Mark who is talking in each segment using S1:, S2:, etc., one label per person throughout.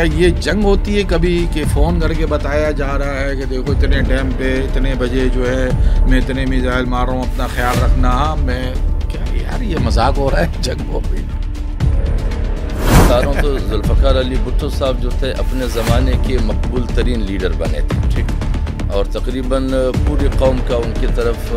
S1: کیا یہ جنگ ہوتی ہے کبھی کہ فون کر کے بتایا جا رہا ہے کہ دیکھو اتنے ٹائم پہ اتنے بجے جو ہے میں اتنے میزائل مار رہا ہوں، اپنا خیال رکھنا؟ ہاں میں کیا یار یہ مذاق ہو رہا ہے، جنگ ہو رہی ہے؟
S2: تو ذوالفقار علی بھٹو صاحب جو تھے اپنے زمانے کے مقبول ترین لیڈر بنے تھے، ٹھیک، اور تقریباً پوری قوم کا ان کی طرف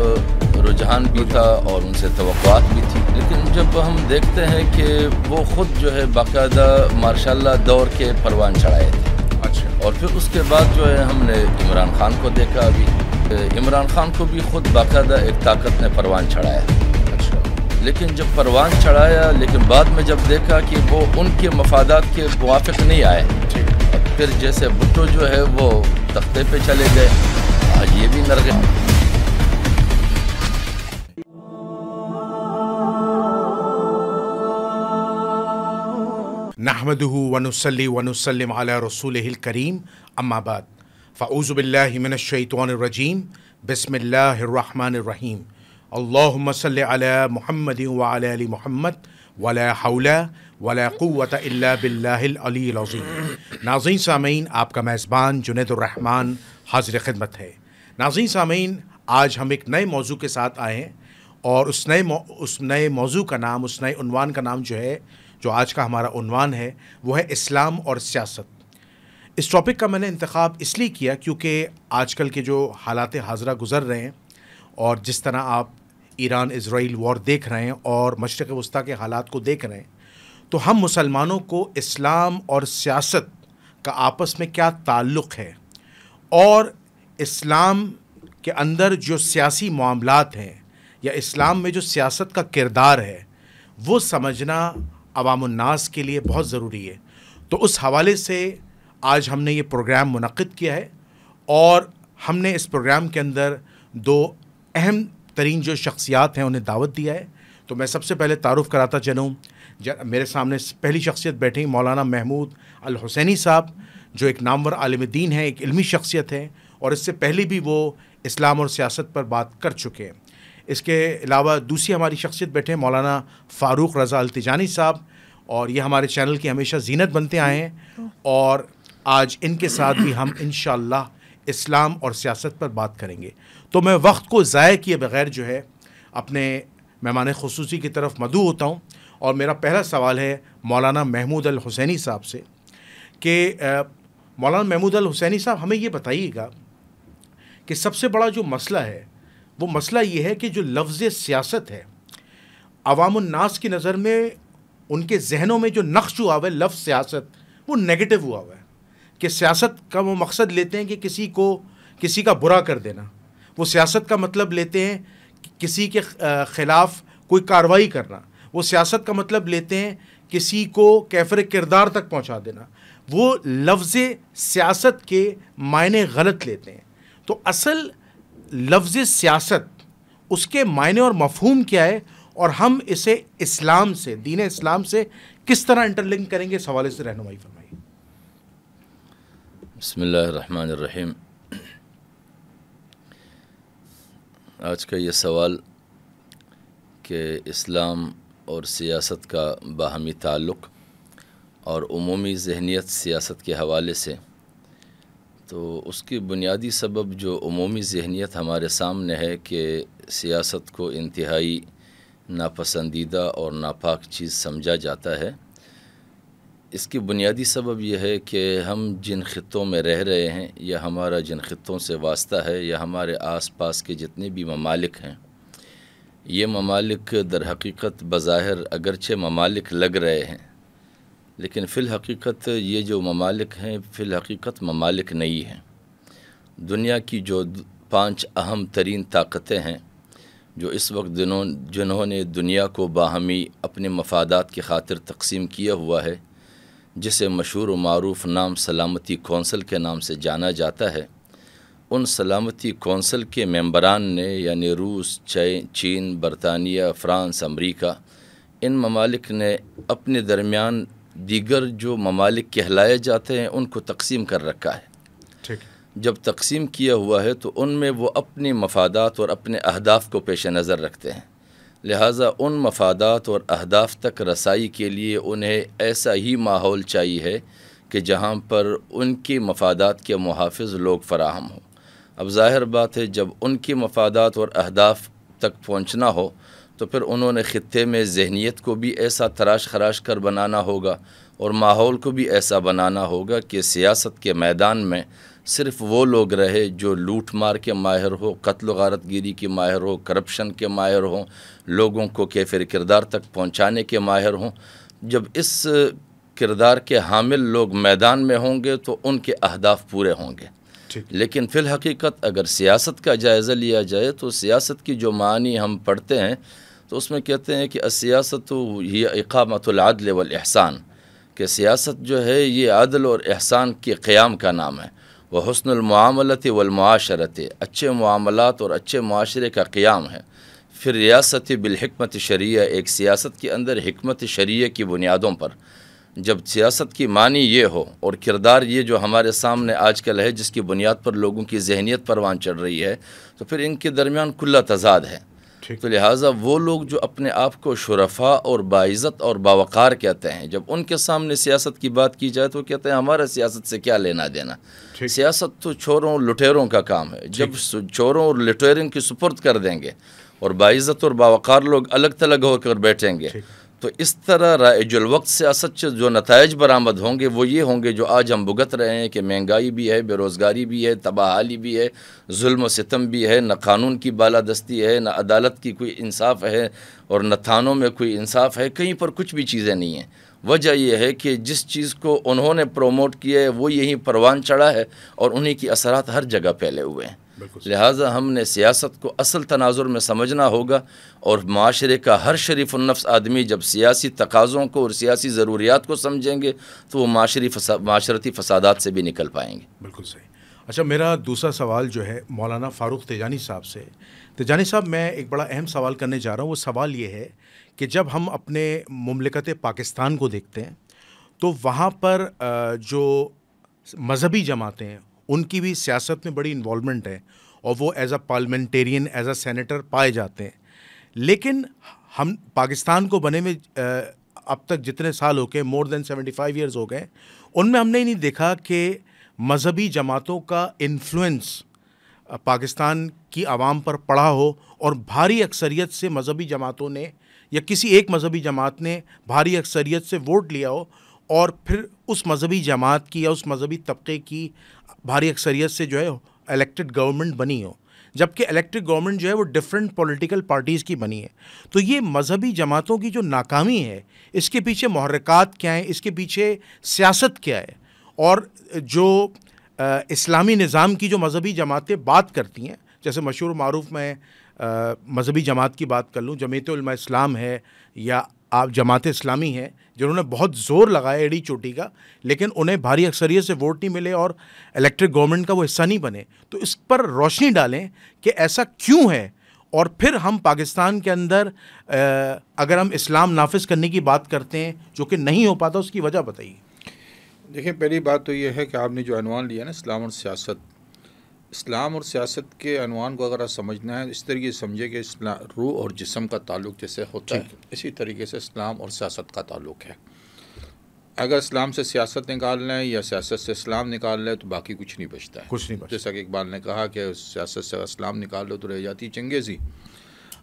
S2: رجحان بھی تھا اور ان سے توقعات بھی تھی. لیکن جب ہم دیکھتے ہیں کہ وہ خود جو ہے باقاعدہ ماشاء اللہ دور کے پروان چڑھائے تھے.
S1: اچھا.
S2: اور پھر اس کے بعد جو ہے ہم نے عمران خان کو دیکھا. ابھی عمران خان کو بھی خود باقاعدہ ایک طاقت نے پروان چڑھایا.
S1: اچھا.
S2: لیکن جب پروان چڑھایا، لیکن بعد میں جب دیکھا کہ وہ ان کے مفادات کے موافق نہیں آئے، پھر جیسے بھٹو جو ہے وہ تختے پہ چلے گئے، آج یہ بھی نر گئے.
S3: نحمده ونصلي ونسلم على رسوله الكريم اما بعد فاعوذ بالله من الشيطان الرجيم بسم الله الرحمن الرحيم اللهم صل على محمد وعلى ال محمد ولا حول ولا قوة الا بالله العلی العظیم. ناظرین سامعین، آپ کا میزبان جنید الرحمن حاضر خدمت ہے. ناظرین سامعین، آج ہم ایک نئے موضوع کے ساتھ آئے ہیں، اور اس نئے موضوع کا نام، اس نئے عنوان کا نام جو آج کا ہمارا عنوان ہے وہ ہے اسلام اور سیاست. اس ٹاپک کا میں نے انتخاب اس لیے کیا کیونکہ آج کل کے جو حالات حاضرہ گزر رہے ہیں، اور جس طرح آپ ایران اسرائیل وار دیکھ رہے ہیں اور مشرق وسطیٰ کے حالات کو دیکھ رہے ہیں، تو ہم مسلمانوں کو اسلام اور سیاست کا آپس میں کیا تعلق ہے، اور اسلام کے اندر جو سیاسی معاملات ہیں یا اسلام میں جو سیاست کا کردار ہے وہ سمجھنا عوام الناس کے لیے بہت ضروری ہے. تو اس حوالے سے آج ہم نے یہ پروگرام منعقد کیا ہے، اور ہم نے اس پروگرام کے اندر دو اہم ترین جو شخصیات ہیں انہیں دعوت دیا ہے. تو میں سب سے پہلے تعارف کراتا چلوں. میرے سامنے پہلی شخصیت بیٹھی مولانا محمود الحسینی صاحب، جو ایک نامور عالم دین ہیں، ایک علمی شخصیت ہیں، اور اس سے پہلے بھی وہ اسلام اور سیاست پر بات کر چکے ہیں. اس کے علاوہ دوسری ہماری شخصیت بیٹھے ہیں مولانا فاروق رضا التجانی صاحب، اور یہ ہمارے چینل کی ہمیشہ زینت بنتے آئے ہیں، اور آج ان کے ساتھ بھی ہم انشاءاللہ اسلام اور سیاست پر بات کریں گے. تو میں وقت کو ضائع کیے بغیر جو ہے اپنے مہمان خصوصی کی طرف مدعو ہوتا ہوں، اور میرا پہلا سوال ہے مولانا محمود الحسینی صاحب سے کہ مولانا محمود الحسینی صاحب ہمیں یہ بتائیے گا کہ سب سے بڑا جو مسئلہ ہے وہ مسئلہ یہ ہے کہ جو لفظ سیاست ہے، عوام الناس کی نظر میں، ان کے ذہنوں میں جو نقش ہوا ہوا ہے لفظ سیاست، وہ نیگیٹو ہوا ہوا ہے کہ سیاست کا وہ مقصد لیتے ہیں کہ کسی کا برا کر دینا. وہ سیاست کا مطلب لیتے ہیں کسی کے خلاف کوئی کارروائی کرنا. وہ سیاست کا مطلب لیتے ہیں کسی کو کیفر کردار تک پہنچا دینا. وہ لفظ سیاست کے معنی غلط لیتے ہیں. تو اصل لفظ سیاست، اس کے معنی اور مفہوم کیا ہے، اور ہم اسے اسلام سے، دین اسلام سے کس طرح انٹرلنک کریں گے، اس حوالے سے رہنمائی فرمائیے.
S2: بسم اللہ الرحمن الرحیم. آج کا یہ سوال کہ اسلام اور سیاست کا باہمی تعلق اور عمومی ذہنیت سیاست کے حوالے سے، تو اس کی بنیادی سبب جو عمومی ذہنیت ہمارے سامنے ہے کہ سیاست کو انتہائی ناپسندیدہ اور ناپاک چیز سمجھا جاتا ہے. اس کی بنیادی سبب یہ ہے کہ ہم جن خطوں میں رہ رہے ہیں، یا ہمارا جن خطوں سے واسطہ ہے، یا ہمارے آس پاس کے جتنے بھی ممالک ہیں، یہ ممالک در حقیقت بظاہر اگرچہ ممالک لگ رہے ہیں، لیکن فی الحقیقت یہ جو ممالک ہیں فی الحقیقت ممالک نہیں ہیں. دنیا کی جو 5 اہم ترین طاقتیں ہیں جو اس وقت جنہوں نے دنیا کو باہمی اپنے مفادات کی خاطر تقسیم کیا ہوا ہے، جسے مشہور و معروف نام سلامتی کونسل کے نام سے جانا جاتا ہے، ان سلامتی کونسل کے ممبران نے، یعنی روس، چین، برطانیہ، فرانس، امریکہ، ان ممالک نے اپنے درمیان دیگر جو ممالک کہلائے جاتے ہیں ان کو تقسیم کر رکھا ہے. جب تقسیم کیا ہوا ہے تو ان میں وہ اپنے مفادات اور اپنے اہداف کو پیش نظر رکھتے ہیں. لہٰذا ان مفادات اور اہداف تک رسائی کے لیے انہیں ایسا ہی ماحول چاہیے ہے کہ جہاں پر ان کی مفادات کے محافظ لوگ فراہم ہوں۔ اب ظاہر بات ہے جب ان کی مفادات اور اہداف تک پہنچنا ہو تو پھر انہوں نے خطے میں ذہنیت کو بھی ایسا تراش خراش کر بنانا ہوگا اور ماحول کو بھی ایسا بنانا ہوگا کہ سیاست کے میدان میں صرف وہ لوگ رہے جو لوٹ مار کے ماہر ہو، قتل و غارت گیری کے ماہر ہو، کرپشن کے ماہر ہوں، لوگوں کو کیفر کردار تک پہنچانے کے ماہر ہوں۔ جب اس کردار کے حامل لوگ میدان میں ہوں گے تو ان کے اہداف پورے ہوں گے۔ لیکن فی الحقیقت اگر سیاست کا جائزہ لیا جائے تو سیاست کی جو معنی ہم پڑھتے ہیں تو اس میں کہتے ہیں کہ السیاست ہی اقامت العدل والاحسان، کہ سیاست جو ہے یہ عدل اور احسان کے قیام کا نام ہے، وہ حسن المعاملت والمعاشرت، اچھے معاملات اور اچھے معاشرے کا قیام ہے۔ پھر ریاست بالحکمت شرعیہ، ایک سیاست کے اندر حکمت شرعیہ کی بنیادوں پر جب سیاست کی معنی یہ ہو اور کردار یہ جو ہمارے سامنے آج کل ہے جس کی بنیاد پر لوگوں کی ذہنیت پروان چڑھ رہی ہے تو پھر ان کے درمیان کھلا تضاد ہے۔ تو لہٰذا وہ لوگ جو اپنے آپ کو شرفاء اور باعزت اور باوقار کہتے ہیں، جب ان کے سامنے سیاست کی بات کی جائے تو کہتے ہیں ہمارا سیاست سے کیا لینا دینا، سیاست تو چوروں اور لٹیروں کا کام ہے۔ جب چوروں اور لٹیروں کی سپرد کر دیں گے اور باعزت اور باوقار لوگ الگ تلگ ہو کر بیٹھیں گے تو اس طرح رائج الوقت سیاست سے جو نتائج برآمد ہوں گے وہ یہ ہوں گے جو آج ہم بھگت رہے ہیں کہ مہنگائی بھی ہے، بے روزگاری بھی ہے، تباہی بھی ہے، ظلم و ستم بھی ہے، نہ قانون کی بالادستی ہے، نہ عدالت کی کوئی انصاف ہے اور نہ تھانوں میں کوئی انصاف ہے، کہیں پر کچھ بھی چیزیں نہیں ہیں۔ وجہ یہ ہے کہ جس چیز کو انہوں نے پروموٹ کیا ہے وہ یہیں پروان چڑھا ہے اور انہی کی اثرات ہر جگہ پھیلے ہوئے ہیں۔ لہٰذا ہم نے سیاست کو اصل تناظر میں سمجھنا ہوگا اور معاشرے کا ہر شریف النفس آدمی جب سیاسی تقاضوں کو اور سیاسی ضروریات کو سمجھیں گے تو وہ معاشرتی فسادات سے بھی نکل پائیں گے۔
S3: بالکل صحیح۔ اچھا، میرا دوسرا سوال جو ہے مولانا فاروق تیجانی صاحب سے۔ تیجانی صاحب، میں ایک بڑا اہم سوال کرنے جا رہا ہوں۔ وہ سوال یہ ہے کہ جب ہم اپنے مملکت پاکستان کو دیکھتے ہیں تو وہاں پر جو مذہبی جماعتیں ہیں ان کی بھی سیاست میں بڑی انوالومنٹ ہے اور وہ as a parliamentarian, as a senator پائے جاتے ہیں، لیکن ہم پاکستان کو بنے میں اب تک جتنے سال ہو گئے، مور دین 75 ایئرز ہو گئے، ان میں ہم نے نہیں دیکھا کہ مذہبی جماعتوں کا انفلوئنس پاکستان کی عوام پر پڑا ہو اور بھاری اکثریت سے مذہبی جماعتوں نے یا کسی ایک مذہبی جماعت نے بھاری اکثریت سے ووٹ لیا ہو اور پھر اس مذہبی جماعت کی یا اس مذہبی طبقے کی بھاری اکثریت سے جو ہے الیکٹڈ گورنمنٹ بنی ہو، جبکہ الیکٹڈ گورنمنٹ جو ہے وہ ڈفرینٹ پولیٹیکل پارٹیز کی بنی ہے۔ تو یہ مذہبی جماعتوں کی جو ناکامی ہے اس کے پیچھے محرکات کیا ہیں، اس کے پیچھے سیاست کیا ہے، اور جو اسلامی نظام کی جو مذہبی جماعتیں بات کرتی ہیں، جیسے مشہور و معروف میں مذہبی جماعت کی بات کر لوں، جمعیت علماء اسلام ہے یا آپ جماعت اسلامی ہے، جنہوں نے بہت زور لگایا ایڑی چوٹی کا، لیکن انہیں بھاری اکثریت سے ووٹ نہیں ملے اور الیکٹڈ گورنمنٹ کا وہ حصہ نہیں بنے۔ تو اس پر روشنی ڈالیں کہ ایسا کیوں ہے، اور پھر ہم پاکستان کے اندر اگر ہم اسلام نافذ کرنے کی بات کرتے ہیں جو کہ نہیں ہو پاتا، اس کی وجہ بتائیے۔
S1: دیکھیں، پہلی بات تو یہ ہے کہ آپ نے جو عنوان لیا نا اسلام اور سیاست، اسلام اور سیاست کے عنوان کو اگر آپ سمجھنا ہے اس طریقے سے سمجھے کہ روح اور جسم کا تعلق جیسے ہوتا ہے اسی طریقے سے اسلام اور سیاست کا تعلق ہے۔ اگر اسلام سے سیاست نکالنا ہے یا سیاست سے اسلام نکالنا ہے تو باقی کچھ نہیں بچتا ہے، جیسا کہ اقبال نے کہا کہ سیاست سے اسلام نکال لو تو رہ جاتی چنگیزی۔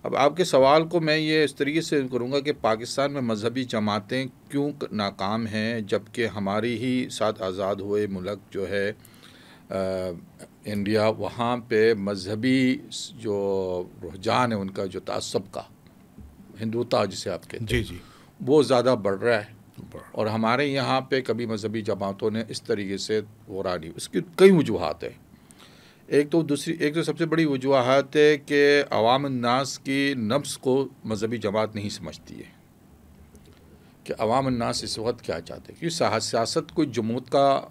S1: اب آپ کے سوال کو میں یہ اس طریقے سے کروں گا کہ پاکستان میں مذہبی جماعتیں کیوں ناکام ہیں جبکہ ہماری ہی ساتھ آزاد ہوئے ملک جو ہے انڈیا، وہاں پہ مذہبی جو رجحان ہے ان کا جو تعصب کا، ہندوتا جسے آپ کہتے ہیں، وہ زیادہ بڑھ رہا ہے، اور ہمارے یہاں پہ کبھی مذہبی جماعتوں نے اس طریقے سے ہو رہا نہیں۔ اس کی کئی وجوہات ہیں۔ ایک تو سب سے بڑی وجوہات ہے کہ عوام الناس کی نفس کو مذہبی جماعت نہیں سمجھتی ہے کہ عوام الناس اس وقت کیا چاہتے ہیں، کیونکہ سیاست کوئی جمود کا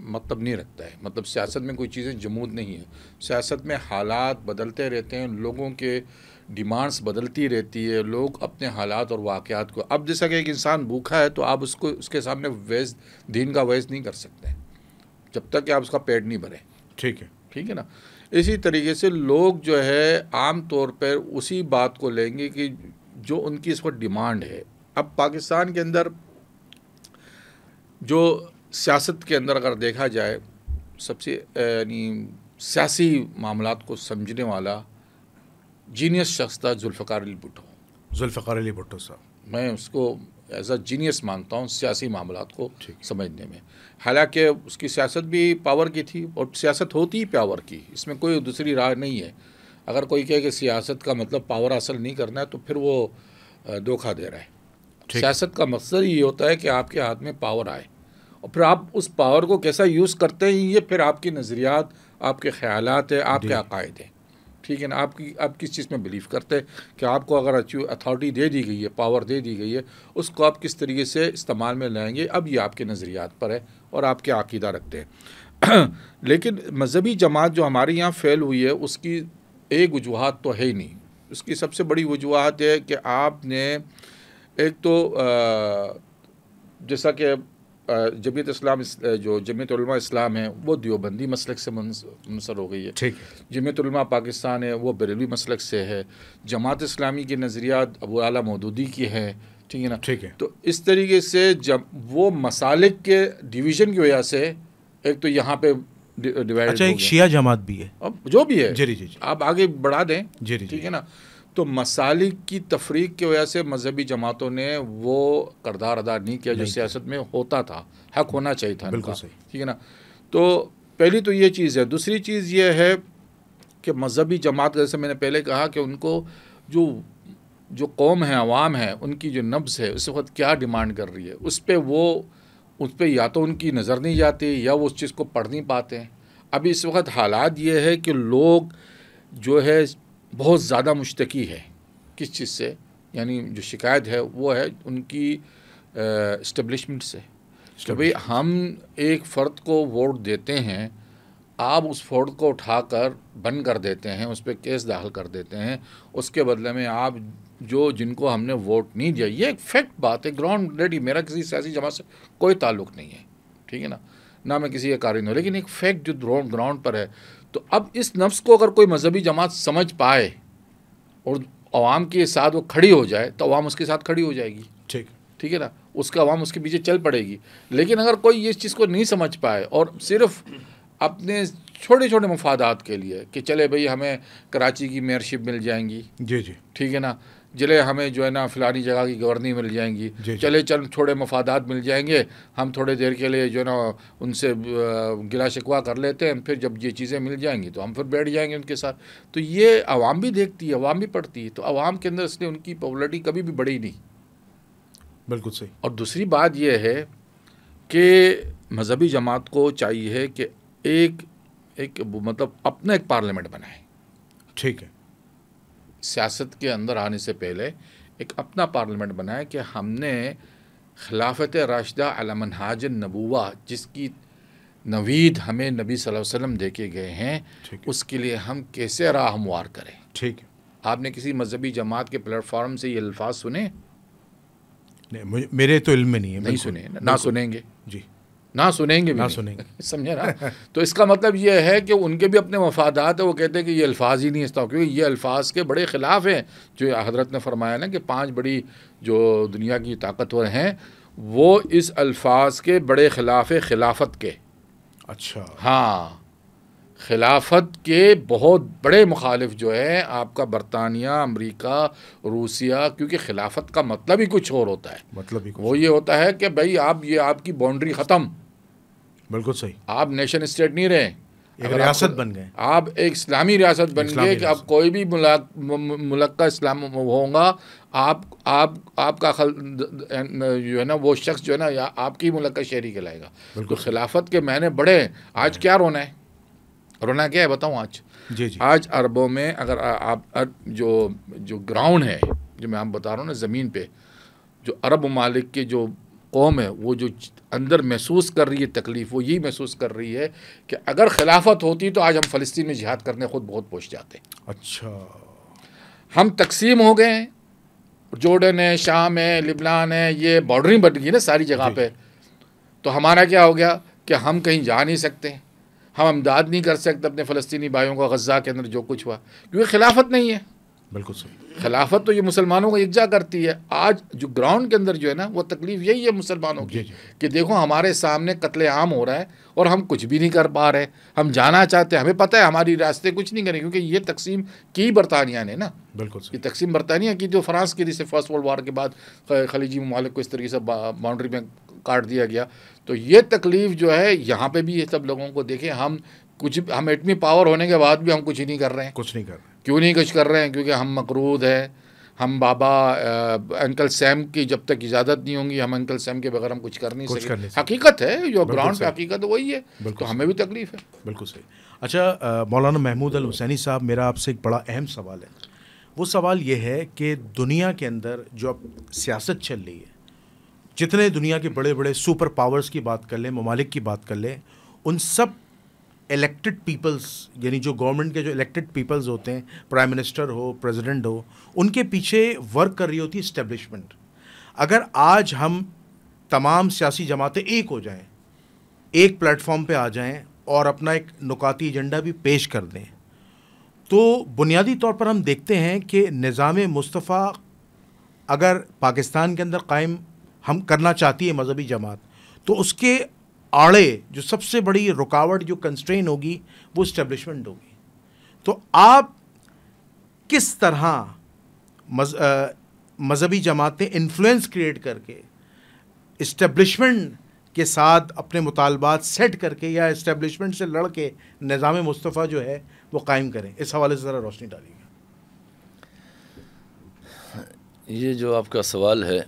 S1: مطلب نہیں رکھتا ہے، مطلب سیاست میں کوئی چیزیں جمود نہیں ہے، سیاست میں حالات بدلتے رہتے ہیں، لوگوں کے ڈیمانڈس بدلتی رہتی ہے، لوگ اپنے حالات اور واقعات کو، اب جیسا کہ ایک انسان بھوکا ہے تو آپ اس کے سامنے دین کا وعظ نہیں کر سکتے جب تک کہ آپ اس کا پیٹ نہیں بھرے، ٹھیک ہے نا۔ اسی طریقے سے لوگ جو ہے عام طور پر اسی بات کو لیں گے کہ جو ان کی اس وقت ڈیمانڈ ہے۔ اب پاکستان کے اندر جو سیاست کے اندر اگر دیکھا جائے سب سے یعنی سیاسی معاملات کو سمجھنے والا جینیس شخص تھا ذوالفقار علی بھٹو.
S3: ذوالفقار علی بھٹو صاحب،
S1: میں اس کو ایز اے جینیس مانتا ہوں سیاسی معاملات کو سمجھنے میں. حالانکہ اس کی سیاست بھی پاور کی تھی اور سیاست ہوتی ہی پاور کی، اس میں کوئی دوسری رائے نہیں ہے. اگر کوئی کہے کہ سیاست کا مطلب پاور حاصل نہیں کرنا ہے تو پھر وہ دھوکہ دے رہا ہے. سیاست کا مقصد یہ ہوتا ہے کہ آپ کے ہاتھ میں پاور آئے اور پھر آپ اس پاور کو کیسا یوز کرتے ہیں یہ پھر آپ کی نظریات، آپ کے خیالات ہیں، آپ کے عقائد ہیں. ٹھیک ہے نا. آپ کس چیز میں بلیو کرتے ہیں کہ آپ کو اگر اتھارٹی دے دی گئی ہے، پاور دے دی گئی ہے، اس کو آپ کس طریقے سے استعمال میں لائیں گے، اب یہ آپ کے نظریات پر ہے اور آپ کے عقیدہ رکھتے ہیں. لیکن مذہبی جماعت جو ہمارے یہاں فیل ہوئی ہے اس کی ایک وجوہات تو ہے ہی نہیں. اس کی سب سے بڑی وجوہات ہے کہ آپ نے ایک تو جیسا کہ جمعیت اسلام جو جمعیت علماء اسلام ہے وہ دیوبندی مسلک سے منصر ہو گئی ہے.
S3: ٹھیک.
S1: جمعیت علماء پاکستان ہے وہ بریلوی مسلک سے ہے. جماعت اسلامی کے نظریات ابو اعلیٰ مودودی کی ہے. ٹھیک ہے نا.
S3: ٹھیک ہے.
S1: تو اس طریقے سے جب وہ مسالک کے ڈویژن کی وجہ سے ایک تو یہاں پہ ڈیوائڈ.
S3: اچھا ایک شیعہ جماعت بھی ہے،
S1: اب جو بھی ہے
S3: جی
S1: آپ آگے بڑھا دیں.
S3: ٹھیک
S1: ہے نا. تو مسالک کی تفریق کی وجہ سے مذہبی جماعتوں نے وہ کردار ادا نہیں کیا جو سیاست میں ہوتا تھا، حق ہونا چاہیے تھا.
S3: بالکل صحیح.
S1: ٹھیک ہے نا. تو پہلی تو یہ چیز ہے. دوسری چیز یہ ہے کہ مذہبی جماعت جیسے میں نے پہلے کہا کہ ان کو جو قوم ہے، عوام ہے، ان کی جو نبض ہے اس وقت کیا ڈیمانڈ کر رہی ہے اس پہ یا تو ان کی نظر نہیں جاتی یا وہ اس چیز کو پڑھ نہیں پاتے ہیں. ابھی اس وقت حالات یہ ہے کہ لوگ جو ہے بہت زیادہ مشتکی ہے. کس چیز سے؟ یعنی جو شکایت ہے وہ ہے ان کی اسٹیبلشمنٹ سے کہ بھئی ہم ایک فرد کو ووٹ دیتے ہیں، آپ اس فرد کو اٹھا کر بند کر دیتے ہیں، اس پہ کیس داخل کر دیتے ہیں، اس کے بدلے میں آپ جن کو ہم نے ووٹ نہیں دیا. یہ ایک فیکٹ بات ہے، گراؤنڈ ریڈی. میرا کسی سیاسی جماعت سے کوئی تعلق نہیں ہے. ٹھیک ہے نا. نہ میں کسی کا قارئ ہوں، لیکن ایک فیکٹ جو گراؤنڈ پر ہے. تو اب اس نفس کو اگر کوئی مذہبی جماعت سمجھ پائے اور عوام کے ساتھ وہ کھڑی ہو جائے تو عوام اس کے ساتھ کھڑی ہو جائے گی. ٹھیک ہے نا. اس کا عوام اس کے پیچھے چل پڑے گی. لیکن اگر کوئی اس چیز کو نہیں سمجھ پائے اور صرف اپنے چھوٹے چھوٹے مفادات کے لیے کہ چلے بھئی ہمیں کراچی کی میئرشپ مل جائیں گی، ٹھیک ہے نا، چلے ہمیں جو ہے نا فلانی جگہ کی گورنی مل جائیں گی، چلے چھوڑے مفادات مل جائیں گے، ہم تھوڑے دیر کے لیے جو ہے نا ان سے گلا شکوا کر لیتے ہیں، پھر جب یہ چیزیں مل جائیں گی تو ہم پھر بیٹھ جائیں گے ان کے ساتھ. تو یہ عوام بھی دیکھتی ہے، عوام بھی پڑھتی ہے. تو عوام کے اندر اس لیے ان کی پاپولرٹی کبھی بھی بڑھی نہیں.
S3: بالکل صحیح.
S1: اور دوسری بات یہ ہے کہ مذہبی جماعت کو چاہیے کہ ایک مطلب اپنا ایک پارلیمنٹ بنائے.
S3: ٹھیک ہے.
S1: سیاست کے اندر آنے سے پہلے ایک اپنا پارلیمنٹ بنائے کہ ہم نے خلافت راشدہ علی منہاج النبوہ جس کی نوید ہمیں نبی صلی اللہ علیہ وسلم دے کے گئے ہیں، اس کے لیے ہم کیسے راہ ہموار کریں.
S3: ٹھیک ہے.
S1: آپ نے کسی مذہبی جماعت کے پلیٹ فارم سے یہ الفاظ سنے؟
S3: میرے تو علم میں نہیں ہے.
S1: نہیں سنے، نہ سنیں گے.
S3: جی
S1: نہ سنیں گے،
S3: نہ سنیں گے.
S1: سمجھے نا. تو اس کا مطلب یہ ہے کہ ان کے بھی اپنے مفادات ہیں. وہ کہتے ہیں کہ یہ الفاظ ہی نہیں استعمال، کیونکہ یہ الفاظ کے بڑے خلاف ہیں جو حضرت نے فرمایا نا کہ 5 بڑی جو دنیا کی طاقتور ہیں وہ اس الفاظ کے بڑے خلاف ہے، خلافت کے.
S3: اچھا.
S1: ہاں، خلافت کے بہت بڑے مخالف جو ہیں آپ کا برطانیہ، امریکہ، روسیہ، کیونکہ خلافت کا مطلب ہی کچھ اور ہوتا ہے.
S3: مطلب ہی
S1: وہ یہ ہوتا ہے کہ بھائی آپ کی باؤنڈری ختم.
S3: بالکل صحیح.
S1: آپ نیشن اسٹیٹ نہیں رہے،
S3: ایک ریاست بن گئے.
S1: آپ ایک اسلامی ریاست بن گئے کہ اب کوئی بھی ملک کا اسلام ہوگا، آپ کا جو ہے نا وہ شخص جو ہے نا آپ کی ملک کا شہری کہلائے گا. تو خلافت کے معنی بڑے ہیں. آج کیا رونا ہے؟ رونا کیا ہے بتاؤں آج؟ آج عربوں میں اگر آپ جو گراؤنڈ ہے جو میں آپ بتا رہا ہوں نا، زمین پہ جو عرب ممالک کے جو قوم ہے وہ جو اندر محسوس کر رہی ہے تکلیف، وہ یہی محسوس کر رہی ہے کہ اگر خلافت ہوتی تو آج ہم فلسطین میں جہاد کرنے خود بہت پہنچ جاتے.
S3: اچھا.
S1: ہم تقسیم ہو گئے ہیں، جورڈن ہے، شام ہے، لبنان ہے، یہ بارڈریں بن گئی نا ساری جگہ پہ. تو ہمارا کیا ہو گیا کہ ہم کہیں جا نہیں سکتے، ہم امداد نہیں کر سکتے اپنے فلسطینی بھائیوں کو غزہ کے اندر جو کچھ ہوا، کیونکہ خلافت نہیں ہے.
S3: بالکل صحیح.
S1: خلافت تو یہ مسلمانوں کو یکجا کرتی ہے. آج جو گراؤنڈ کے اندر جو ہے نا وہ تکلیف یہی ہے مسلمانوں کی کہ دیکھو ہمارے سامنے قتل عام ہو رہا ہے اور ہم کچھ بھی نہیں کر پا رہے. ہم جانا چاہتے ہیں, ہمیں پتہ ہے ہماری راستے کچھ نہیں کریں, کیونکہ یہ تقسیم کی برطانیہ نے نا,
S3: بالکل
S1: یہ تقسیم برطانیہ کی جو فرانس کی جیسے فرسٹ ورلڈ وار کے بعد خلیجی ممالک کو اس طریقے سے باؤنڈری میں کاٹ دیا گیا. تو یہ تکلیف جو ہے یہاں پہ بھی یہ سب لوگوں کو دیکھیں, ہم ایٹمی پاور ہونے کے بعد بھی ہم کچھ نہیں کر رہے ہیں.
S3: کچھ نہیں کر رہے.
S1: کیوں نہیں کچھ کر رہے ہیں؟ کیونکہ ہم مقروض ہیں. ہم بابا انکل سیم کی جب تک اجازت نہیں ہوں گی, ہم انکل سیم کے بغیر ہم کچھ کر نہیں سکتے. حقیقت ہے جو گراؤنڈ پہ حقیقت وہی ہے, تو ہمیں بھی تکلیف ہے.
S3: بالکل صحیح. اچھا مولانا محمود الحسینی صاحب, میرا آپ سے ایک بڑا اہم سوال ہے. وہ سوال یہ ہے کہ دنیا کے اندر جو اب سیاست چل رہی ہے, جتنے دنیا کے بڑے بڑے سپر پاورز کی بات کر لیں, ممالک کی بات کر لیں, ان سب الیکٹڈ پیپلز, یعنی جو گورنمنٹ کے جو الیکٹڈ پیپلز ہوتے ہیں, پرائم منسٹر ہو, پریزیڈنٹ ہو, ان کے پیچھے ورک کر رہی ہوتی ہے اسٹیبلشمنٹ. اگر آج ہم تمام سیاسی جماعتیں ایک ہو جائیں, ایک پلیٹ فارم پہ آ جائیں اور اپنا ایک نکاتی ایجنڈا بھی پیش کر دیں, تو بنیادی طور پر ہم دیکھتے ہیں کہ نظام مصطفیٰ اگر پاکستان کے اندر قائم ہم کرنا چاہتی ہے مذہبی جماعت, تو اس کے آڑے جو سب سے بڑی رکاوٹ جو کنسٹرین ہوگی وہ اسٹیبلشمنٹ ہوگی. تو آپ کس طرح مذہبی جماعتیں انفلوئنس کریٹ کر کے اسٹیبلشمنٹ کے ساتھ اپنے مطالبات سیٹ کر کے یا اسٹیبلشمنٹ سے لڑ کے نظام مصطفیٰ جو ہے وہ قائم کریں, اس حوالے سے ذرا روشنی ڈالیے.
S2: یہ جو آپ کا سوال ہے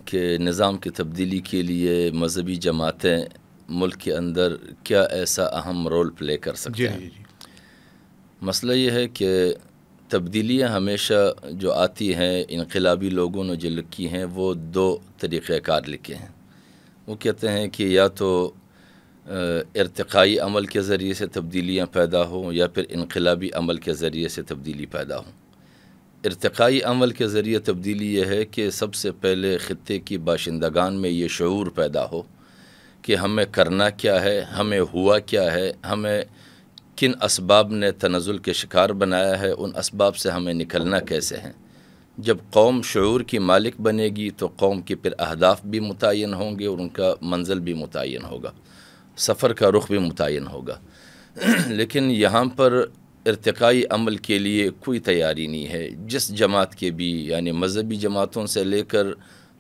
S2: کہ نظام کی تبدیلی کے لیے مذہبی جماعتیں ملک کے اندر کیا ایسا اہم رول پلے کر سکتے ہیں. مسئلہ یہ ہے کہ تبدیلیاں ہمیشہ جو آتی ہیں, انقلابی لوگوں نے جو لکھی ہیں وہ دو طریقہ کار لکھے ہیں. وہ کہتے ہیں کہ یا تو ارتقائی عمل کے ذریعے سے تبدیلیاں پیدا ہوں یا پھر انقلابی عمل کے ذریعے سے تبدیلی پیدا ہوں. ارتقائی عمل کے ذریعے تبدیلی یہ ہے کہ سب سے پہلے خطے کی باشندگان میں یہ شعور پیدا ہو کہ ہمیں کرنا کیا ہے, ہمیں ہوا کیا ہے, ہمیں کن اسباب نے تنزل کے شکار بنایا ہے, ان اسباب سے ہمیں نکلنا کیسے ہیں. جب قوم شعور کی مالک بنے گی تو قوم کے پھر اہداف بھی متعین ہوں گے اور ان کا منزل بھی متعین ہوگا, سفر کا رخ بھی متعین ہوگا. لیکن یہاں پر ارتقائی عمل کے لیے کوئی تیاری نہیں ہے. جس جماعت کے بھی, یعنی مذہبی جماعتوں سے لے کر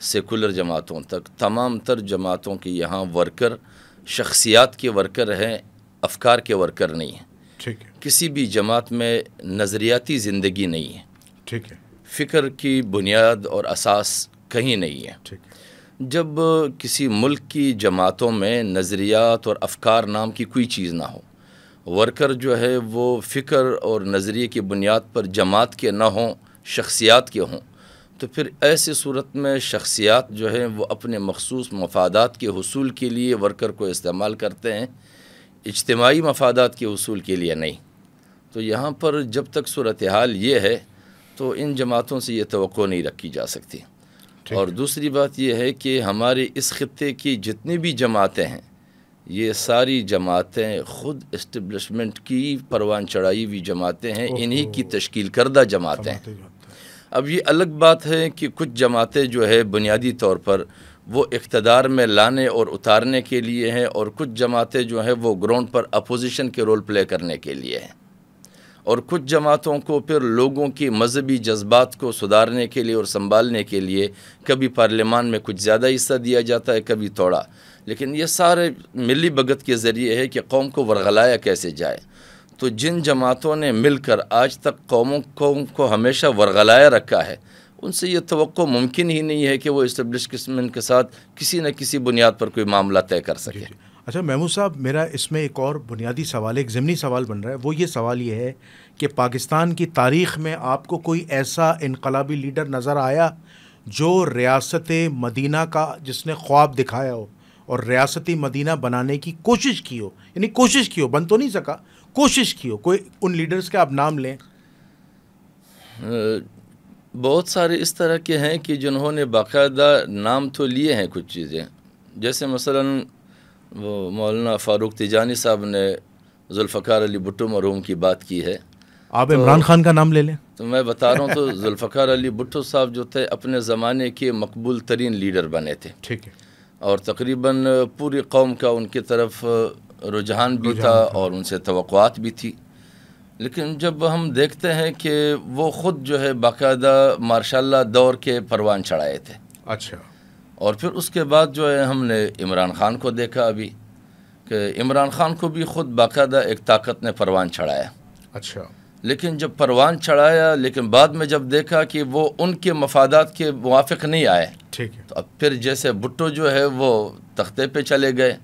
S2: سیکولر جماعتوں تک, تمام تر جماعتوں کے یہاں ورکر شخصیات کے ورکر ہیں, افکار کے ورکر نہیں ہیں.
S3: ٹھیک ہے.
S2: کسی بھی جماعت میں نظریاتی زندگی نہیں ہے.
S3: ٹھیک ہے.
S2: فکر کی بنیاد اور اساس کہیں نہیں ہے.
S3: ٹھیک ہے.
S2: جب کسی ملک کی جماعتوں میں نظریات اور افکار نام کی کوئی چیز نہ ہو, ورکر جو ہے وہ فکر اور نظریے کی بنیاد پر جماعت کے نہ ہوں, شخصیات کے ہوں, تو پھر ایسی صورت میں شخصیات جو ہیں وہ اپنے مخصوص مفادات کے حصول کے لیے ورکر کو استعمال کرتے ہیں, اجتماعی مفادات کے حصول کے لیے نہیں. تو یہاں پر جب تک صورتحال یہ ہے تو ان جماعتوں سے یہ توقع نہیں رکھی جا سکتی. اور دوسری بات یہ ہے کہ ہمارے اس خطے کی جتنی بھی جماعتیں ہیں, یہ ساری جماعتیں خود اسٹیبلشمنٹ کی پروان چڑھائی ہوئی جماعتیں ہیں, انہی کی تشکیل کردہ جماعتیں ہیں. اب یہ الگ بات ہے کہ کچھ جماعتیں جو ہے بنیادی طور پر وہ اقتدار میں لانے اور اتارنے کے لیے ہیں, اور کچھ جماعتیں جو ہیں وہ گراؤنڈ پر اپوزیشن کے رول پلے کرنے کے لیے ہیں, اور کچھ جماعتوں کو پھر لوگوں کی مذہبی جذبات کو سدھارنے کے لیے اور سنبھالنے کے لیے کبھی پارلیمان میں کچھ زیادہ حصہ دیا جاتا ہے, کبھی تھوڑا. لیکن یہ سارے ملی بھگت کے ذریعے ہے کہ قوم کو ورغلایا کیسے جائے. تو جن جماعتوں نے مل کر آج تک قوم کو ہمیشہ ورغلایا رکھا ہے, ان سے یہ توقع ممکن ہی نہیں ہے کہ وہ اسٹیبلشمنٹ کے ساتھ کسی نہ کسی بنیاد پر کوئی معاملہ طے کر سکے.
S3: اچھا محمود صاحب, میرا اس میں ایک اور بنیادی سوال, ایک ضمنی سوال بن رہا ہے. وہ یہ سوال یہ ہے کہ پاکستان کی تاریخ میں آپ کو کوئی ایسا انقلابی لیڈر نظر آیا جو ریاست مدینہ کا, جس نے خواب دکھایا ہو اور ریاستی مدینہ بنانے کی کوشش کی ہو, یعنی کوشش کی ہو, بن تو نہیں سکا, کوشش کی ہو, کوئی ان لیڈرز کے آپ نام لیں؟
S2: بہت سارے اس طرح کے ہیں کہ جنہوں نے باقاعدہ نام تو لیے ہیں کچھ چیزیں, جیسے مثلاً وہ مولانا فاروق تیجانی صاحب نے ذوالفقار علی بھٹو مرحوم کی بات کی ہے.
S3: آپ عمران خان کا نام لے لیں.
S2: تو میں بتا رہا ہوں تو ذوالفقار علی بھٹو صاحب جو تھے اپنے زمانے کے مقبول ترین لیڈر بنے تھے،
S3: ٹھیک ہے،
S2: اور تقریباً پوری قوم کا ان کی طرف رجحان بھی تھا اور ان سے توقعات بھی تھی. لیکن جب ہم دیکھتے ہیں کہ وہ خود جو ہے باقاعدہ ماشاء اللہ دور کے پروان چڑھائے تھے.
S3: اچھا.
S2: اور پھر اس کے بعد جو ہے ہم نے عمران خان کو دیکھا ابھی کہ عمران خان کو بھی خود باقاعدہ ایک طاقت نے پروان چڑھایا.
S3: اچھا.
S2: لیکن جب پروان چڑھایا لیکن بعد میں جب دیکھا کہ وہ ان کے مفادات کے موافق نہیں آئے،
S3: ٹھیک ہے،
S2: تو اب پھر جیسے بھٹو جو ہے وہ تختے پہ چلے گئے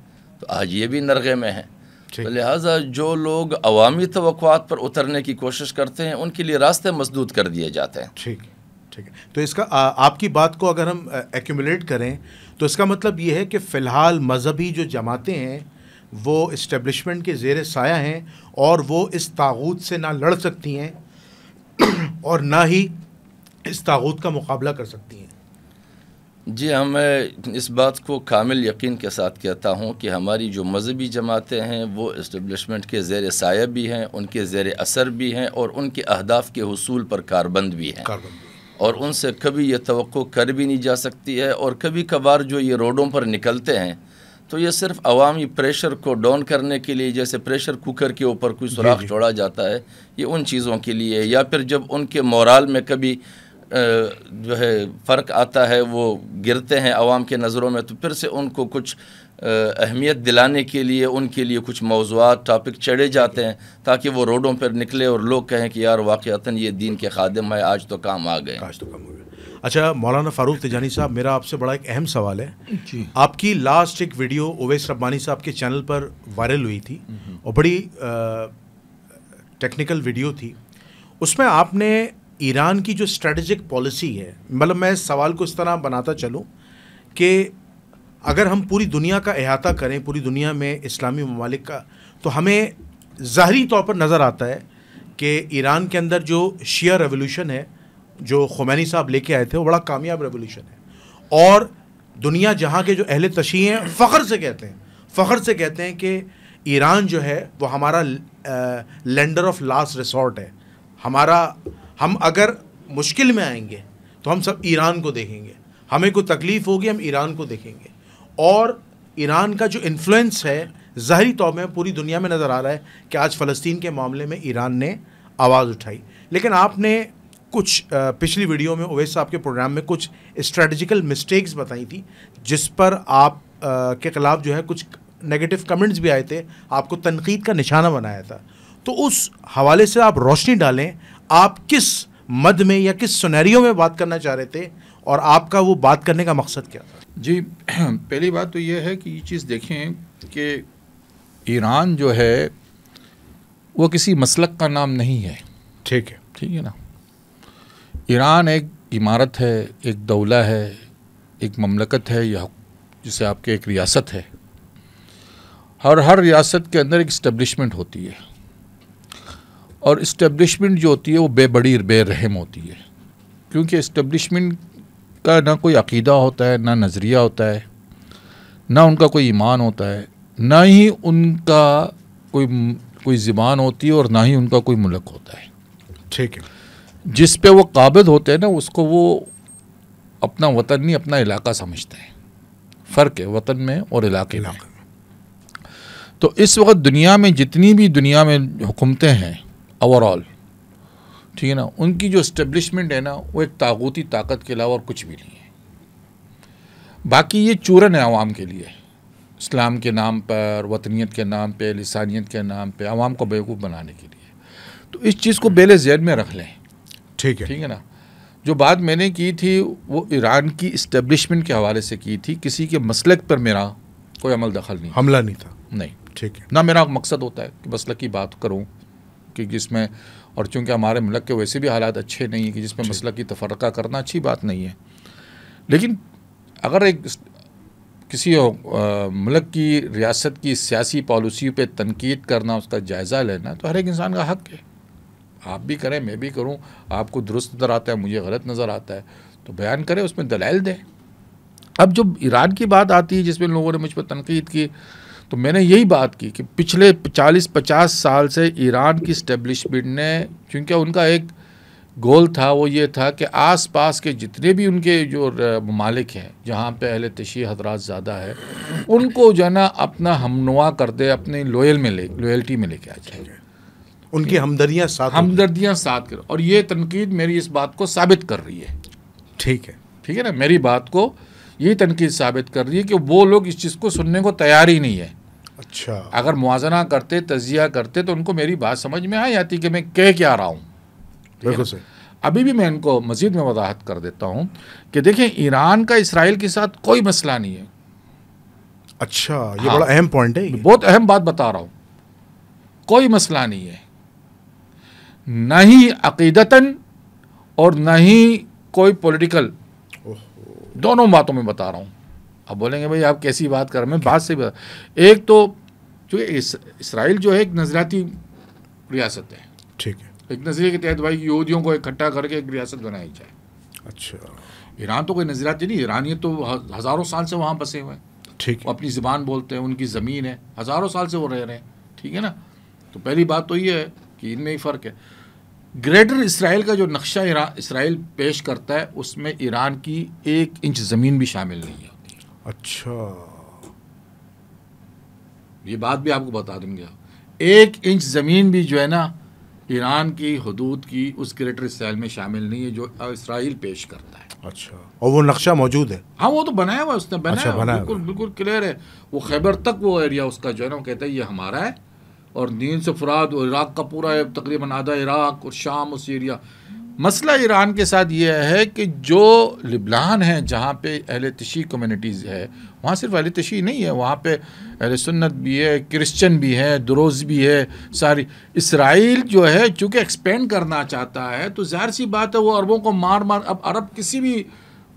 S2: تو آج یہ بھی نرغے میں ہیں. تو لہٰذا جو لوگ عوامی توقعات پر اترنے کی کوشش کرتے ہیں ان کے لیے راستے مسدود کر دیے جاتے ہیں.
S3: ٹھیک ہے، ٹھیک ہے. تو اس کا آپ کی بات کو اگر ہم ایکومولیٹ کریں تو اس کا مطلب یہ ہے کہ فی الحال مذہبی جو جماعتیں ہیں وہ اسٹیبلشمنٹ کے زیر سایہ ہیں اور وہ اس طاغوت سے نہ لڑ سکتی ہیں اور نہ ہی اس طاغوت کا مقابلہ کر سکتی ہیں.
S2: جی میں اس بات کو کامل یقین کے ساتھ کہتا ہوں کہ ہماری جو مذہبی جماعتیں ہیں وہ اسٹیبلشمنٹ کے زیر سایہ بھی ہیں، ان کے زیر اثر بھی ہیں اور ان کے اہداف کے حصول پر کاربند بھی ہیں، اور ان سے کبھی یہ توقع کر بھی نہیں جا سکتی ہے. اور کبھی کبھار جو یہ روڈوں پر نکلتے ہیں تو یہ صرف عوامی پریشر کو ڈاؤن کرنے کے لیے، جیسے پریشر کوکر کے اوپر کوئی سوراخ چھوڑا جاتا ہے، یہ ان چیزوں کے لیے، یا پھر جب ان کے مورال میں کبھی جو ہے فرق آتا ہے، وہ گرتے ہیں عوام کے نظروں میں، تو پھر سے ان کو کچھ اہمیت دلانے کے لیے ان کے لیے کچھ موضوعات ٹاپک چڑھے جاتے ہیں تاکہ وہ روڈوں پر نکلے اور لوگ کہیں کہ یار واقعتاً یہ دین کے خادم ہے، آج تو کام آ گئے.
S3: اچھا مولانا فاروق تجانی صاحب، میرا آپ سے بڑا ایک اہم سوال ہے.
S1: جی.
S3: آپ کی لاسٹ ایک ویڈیو اویس ربانی صاحب کے چینل پر وائرل ہوئی تھی اور بڑی ٹیکنیکل ویڈیو تھی. اس میں آپ نے ایران کی جو اسٹریٹجک پالیسی ہے، مطلب میں اس سوال کو اس طرح بناتا چلوں کہ اگر ہم پوری دنیا کا احاطہ کریں، پوری دنیا میں اسلامی ممالک کا، تو ہمیں ظاہری طور پر نظر آتا ہے کہ ایران کے اندر جو شیعہ ریولوشن ہے جو خمینی صاحب لے کے آئے تھے وہ بڑا کامیاب ریولوشن ہے، اور دنیا جہاں کے جو اہل تشیع ہیں فخر سے کہتے ہیں کہ ایران جو ہے وہ ہمارا لینڈر آف لاسٹ ریسورٹ ہے. ہم اگر مشکل میں آئیں گے تو ہم سب ایران کو دیکھیں گے، ہمیں کوئی تکلیف ہوگی ہم ایران کو دیکھیں گے. اور ایران کا جو انفلوئنس ہے ظاہری طور میں پوری دنیا میں نظر آ رہا ہے کہ آج فلسطین کے معاملے میں ایران نے آواز اٹھائی. لیکن آپ نے کچھ پچھلی ویڈیو میں اویس صاحب کے پروگرام میں کچھ اسٹریٹجیکل مسٹیکس بتائی تھی جس پر آپ کے خلاف جو ہے کچھ نیگیٹو کمنٹس بھی آئے تھے، آپ کو تنقید کا نشانہ بنایا تھا. تو اس حوالے سے آپ روشنی ڈالیں، آپ کس مد میں یا کس سینیریو میں بات کرنا چاہ رہے تھے اور آپ کا وہ بات کرنے کا مقصد کیا تھا؟
S1: جی پہلی بات تو یہ ہے کہ یہ چیز دیکھیں کہ ایران جو ہے وہ کسی مسلک کا نام نہیں ہے.
S3: ٹھیک
S1: ہے نا. ایران ایک عمارت ہے، ایک دولہ ہے، ایک مملکت ہے، یا جسے آپ کے ایک ریاست ہے. ہر ریاست کے اندر ایک اسٹیبلشمنٹ ہوتی ہے، اور اسٹیبلشمنٹ جو ہوتی ہے وہ بے رحم ہوتی ہے، کیونکہ اسٹیبلشمنٹ کا نہ کوئی عقیدہ ہوتا ہے، نہ نظریہ ہوتا ہے، نہ ان کا کوئی ایمان ہوتا ہے، نہ ہی ان کا کوئی زبان ہوتی ہے، اور نہ ہی ان کا کوئی ملک ہوتا ہے.
S3: ٹھیک ہے.
S1: جس پہ وہ قابض ہوتے ہیں نا اس کو وہ اپنا وطن نہیں اپنا علاقہ سمجھتے ہیں. فرق ہے وطن میں اور علاقے میں. تو اس وقت دنیا میں جتنی بھی دنیا میں حکومتیں ہیں اوور آل، ٹھیک ہے نا، ان کی جو اسٹیبلشمنٹ ہے نا وہ ایک طاغوتی طاقت کے علاوہ اور کچھ بھی نہیں ہے. باقی یہ چورن ہے عوام کے لیے، اسلام کے نام پر، وطنیت کے نام پہ، لسانیت کے نام پہ عوام کو بیوقوف بنانے کے لیے. تو اس چیز کو بیل ذہن میں رکھ لیں. ٹھیک ہے نا. جو بات میں نے کی تھی وہ ایران کی اسٹیبلشمنٹ کے حوالے سے کی تھی، کسی کے مسلک پر میرا کوئی عمل دخل نہیں،
S3: حملہ نہیں تھا.
S1: نہیں.
S3: ٹھیک ہے.
S1: نہ میرا مقصد ہوتا ہے کہ مسلک کی بات کروں کہ جس میں، اور چونکہ ہمارے ملک کے ویسے بھی حالات اچھے نہیں ہیں کہ جس میں مسلک کی تفرقہ کرنا اچھی بات نہیں ہے. لیکن اگر ایک کسی ملک کی ریاست کی سیاسی پالیسی پہ تنقید کرنا، اس کا جائزہ لینا تو ہر ایک انسان کا حق ہے. آپ بھی کریں، میں بھی کروں. آپ کو درست نظر آتا ہے، مجھے غلط نظر آتا ہے تو بیان کریں، اس میں دلائل دیں. اب جب ایران کی بات آتی ہے جس میں لوگوں نے مجھ پر تنقید کی، تو میں نے یہی بات کی کہ پچھلے 40-50 سال سے ایران کی اسٹیبلشمنٹ نے، چونکہ ان کا ایک گول تھا وہ یہ تھا کہ آس پاس کے جتنے بھی ان کے جو ممالک ہیں جہاں پہ اہل تشیع حضرات زیادہ ہے ان کو جو ہے نا اپنا ہم نوا کر دے، اپنے لویلٹی میں لے کے آ جائے،
S3: ان کی
S1: ہمدردیاں ساتھ کرو. اور یہ تنقید میری اس بات کو ثابت کر رہی ہے.
S3: ٹھیک ہے
S1: نا، میری بات کو یہ تنقید ثابت کر رہی ہے کہ وہ لوگ اس چیز کو سننے کو تیار ہی نہیں ہے.
S3: اچھا،
S1: اگر موازنہ کرتے، تجزیہ کرتے تو ان کو میری بات سمجھ میں آ جاتی کہ میں کہہ کیا رہا ہوں.
S3: بالکل صحیح.
S1: ابھی بھی میں ان کو مزید میں وضاحت کر دیتا ہوں کہ دیکھیں ایران کا اسرائیل کے ساتھ کوئی مسئلہ نہیں ہے.
S3: اچھا، یہ بڑا اہم پوائنٹ ہے.
S1: بہت اہم بات بتا رہا ہوں. کوئی مسئلہ نہیں ہے، نہ ہی عقیدتاً اور نہ ہی کوئی پولیٹیکل، دونوں باتوں میں بتا رہا ہوں. اب بولیں گے بھائی آپ کیسی بات کر رہے ہیں؟ میں بات سے بتا. ایک تو جو اسرائیل جو ہے ایک نظریاتی ریاست ہے.
S3: ٹھیک ہے.
S1: ایک نظریے کے تحت بھائی یہودیوں کو اکٹھا کر کے ایک ریاست بنائی جائے.
S3: اچھا.
S1: ایران تو کوئی نظریاتی نہیں، ایرانی تو ہزاروں سال سے وہاں بسے ہوئے ہیں.
S3: ٹھیک ہے.
S1: وہ اپنی زبان بولتے ہیں، ان کی زمین ہے، ہزاروں سال سے وہ رہ رہے ہیں. ٹھیک ہے نا. تو پہلی بات تو یہ ہے کہ ان میں ہی فرق ہے. گریٹر اسرائیل کا جو نقشہ اسرائیل پیش کرتا ہے اس میں ایران کی 1 انچ زمین بھی شامل نہیں ہوتی.
S3: اچھا،
S1: یہ بات بھی آپ کو بتا دوں گا. 1 انچ زمین بھی جو ہے نا ایران کی حدود کی اس گریٹر اسرائیل میں شامل نہیں ہے جو اسرائیل پیش کرتا ہے.
S3: اچھا، اور وہ نقشہ موجود ہے؟
S1: ہاں، وہ تو بنایا ہوا، اس نے بنایا ہوا،
S3: بالکل
S1: بالکل کلیئر ہے. وہ خیبر تک وہ ایریا اس کا جو ہے نا وہ کہتا ہے یہ ہمارا ہے، اور نیل سے فرات اور عراق کا پورا ہے، تقریباً آدھا عراق اور شام اور سیریا. مسئلہ ایران کے ساتھ یہ ہے کہ جو لبنان ہے جہاں پہ اہل تشیع کمیونٹیز ہے، وہاں صرف اہل تشیع نہیں ہے، وہاں پہ اہل سنت بھی ہے، کرسچن بھی ہے، دروز بھی ہے، ساری. اسرائیل جو ہے چونکہ ایکسپینڈ کرنا چاہتا ہے تو ظاہر سی بات ہے وہ عربوں کو مار اب عرب کسی بھی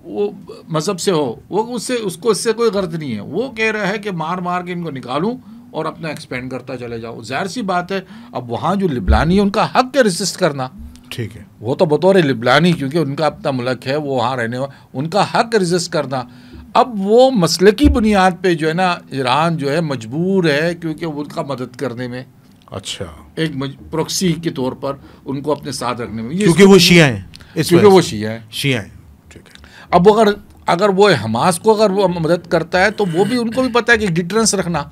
S1: وہ مذہب سے ہو، وہ اس کو اس سے کوئی غرض نہیں ہے. وہ کہہ رہا ہے کہ مار کے ان کو نکالوں اور اپنا ایکسپینڈ کرتا چلے جاؤ. ظاہر سی بات ہے اب وہاں جو لبنانی ہے ان کا حق ہے ریزسٹ کرنا.
S3: ٹھیک ہے.
S1: وہ تو بطور لبنانی کیونکہ ان کا اپنا ملک ہے، وہ وہاں رہنے والا، ان کا حق ریزسٹ کرنا. اب وہ مسلکی بنیاد پہ جو ہے نا ایران جو ہے مجبور ہے کیونکہ ان کا مدد کرنے میں،
S3: اچھا،
S1: ایک پروکسی کے طور پر ان کو اپنے ساتھ رکھنے میں،
S3: کیونکہ وہ شیعہ ہیں.
S1: کیونکہ وہ شیعہ ہیں.
S3: ٹھیک ہے.
S1: اب اگر وہ حماس کو اگر وہ مدد کرتا ہے تو وہ بھی ان کو بھی پتہ ہے کہ ڈیٹرنس رکھنا.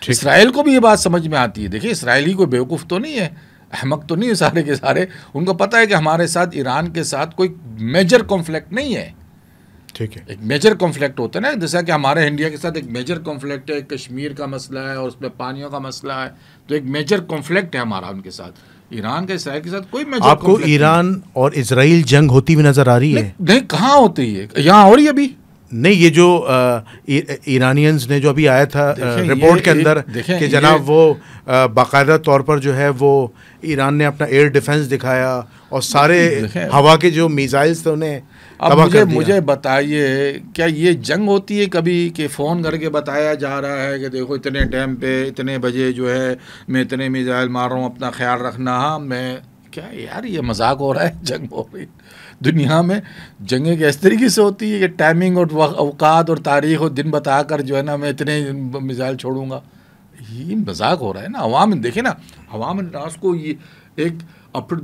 S1: اسرائیل کو بھی یہ بات سمجھ میں آتی ہے. دیکھیے اسرائیلی کوئی بیوقوف تو نہیں ہے، احمق تو نہیں ہے سارے کے سارے. ان کو پتہ ہے کہ ہمارے ساتھ ایران کے ساتھ کوئی میجر کانفلکٹ نہیں ہے.
S3: ٹھیک ہے.
S1: ایک میجر کانفلکٹ ہوتا ہے نا، جیسا کہ ہمارے انڈیا کے ساتھ ایک میجر کانفلکٹ ہے، کشمیر کا مسئلہ ہے اور اس میں پانیوں کا مسئلہ ہے. تو ایک میجر کانفلکٹ ہے ہمارا ان کے ساتھ. ایران کا اسرائیل کے ساتھ کوئی میجر
S3: آپ کو ایران اور اسرائیل جنگ ہوتی ہوئی نظر آ رہی ہے؟
S1: نہیں، کہاں ہوتی ہے، یہاں ہو رہی ہے ابھی.
S3: نہیں، یہ جو ایرانینز نے جو ابھی آیا تھا رپورٹ کے اندر کہ جناب وہ باقاعدہ طور پر جو ہے وہ ایران نے اپنا ایئر ڈیفنس دکھایا اور سارے ہوا کے جو میزائلز تھے انہیں
S1: اب مجھے بتائیے کیا یہ جنگ ہوتی ہے کبھی کہ فون کر کے بتایا جا رہا ہے کہ دیکھو اتنے ٹائم پہ اتنے بجے جو ہے میں اتنے میزائل مار رہا ہوں، اپنا خیال رکھنا. ہاں میں کیا یار یہ مذاق ہو رہا ہے؟ جنگ ہو رہی دنیا میں. جنگیں اس طریقے سے ہوتی ہے کہ ٹائمنگ اور اوقات اور تاریخ اور دن بتا کر جو ہے نا میں اتنے میزائل چھوڑوں گا. یہ مذاق ہو رہا ہے نا. عوام دیکھیں نا، عوام الناس کو یہ ایک پھر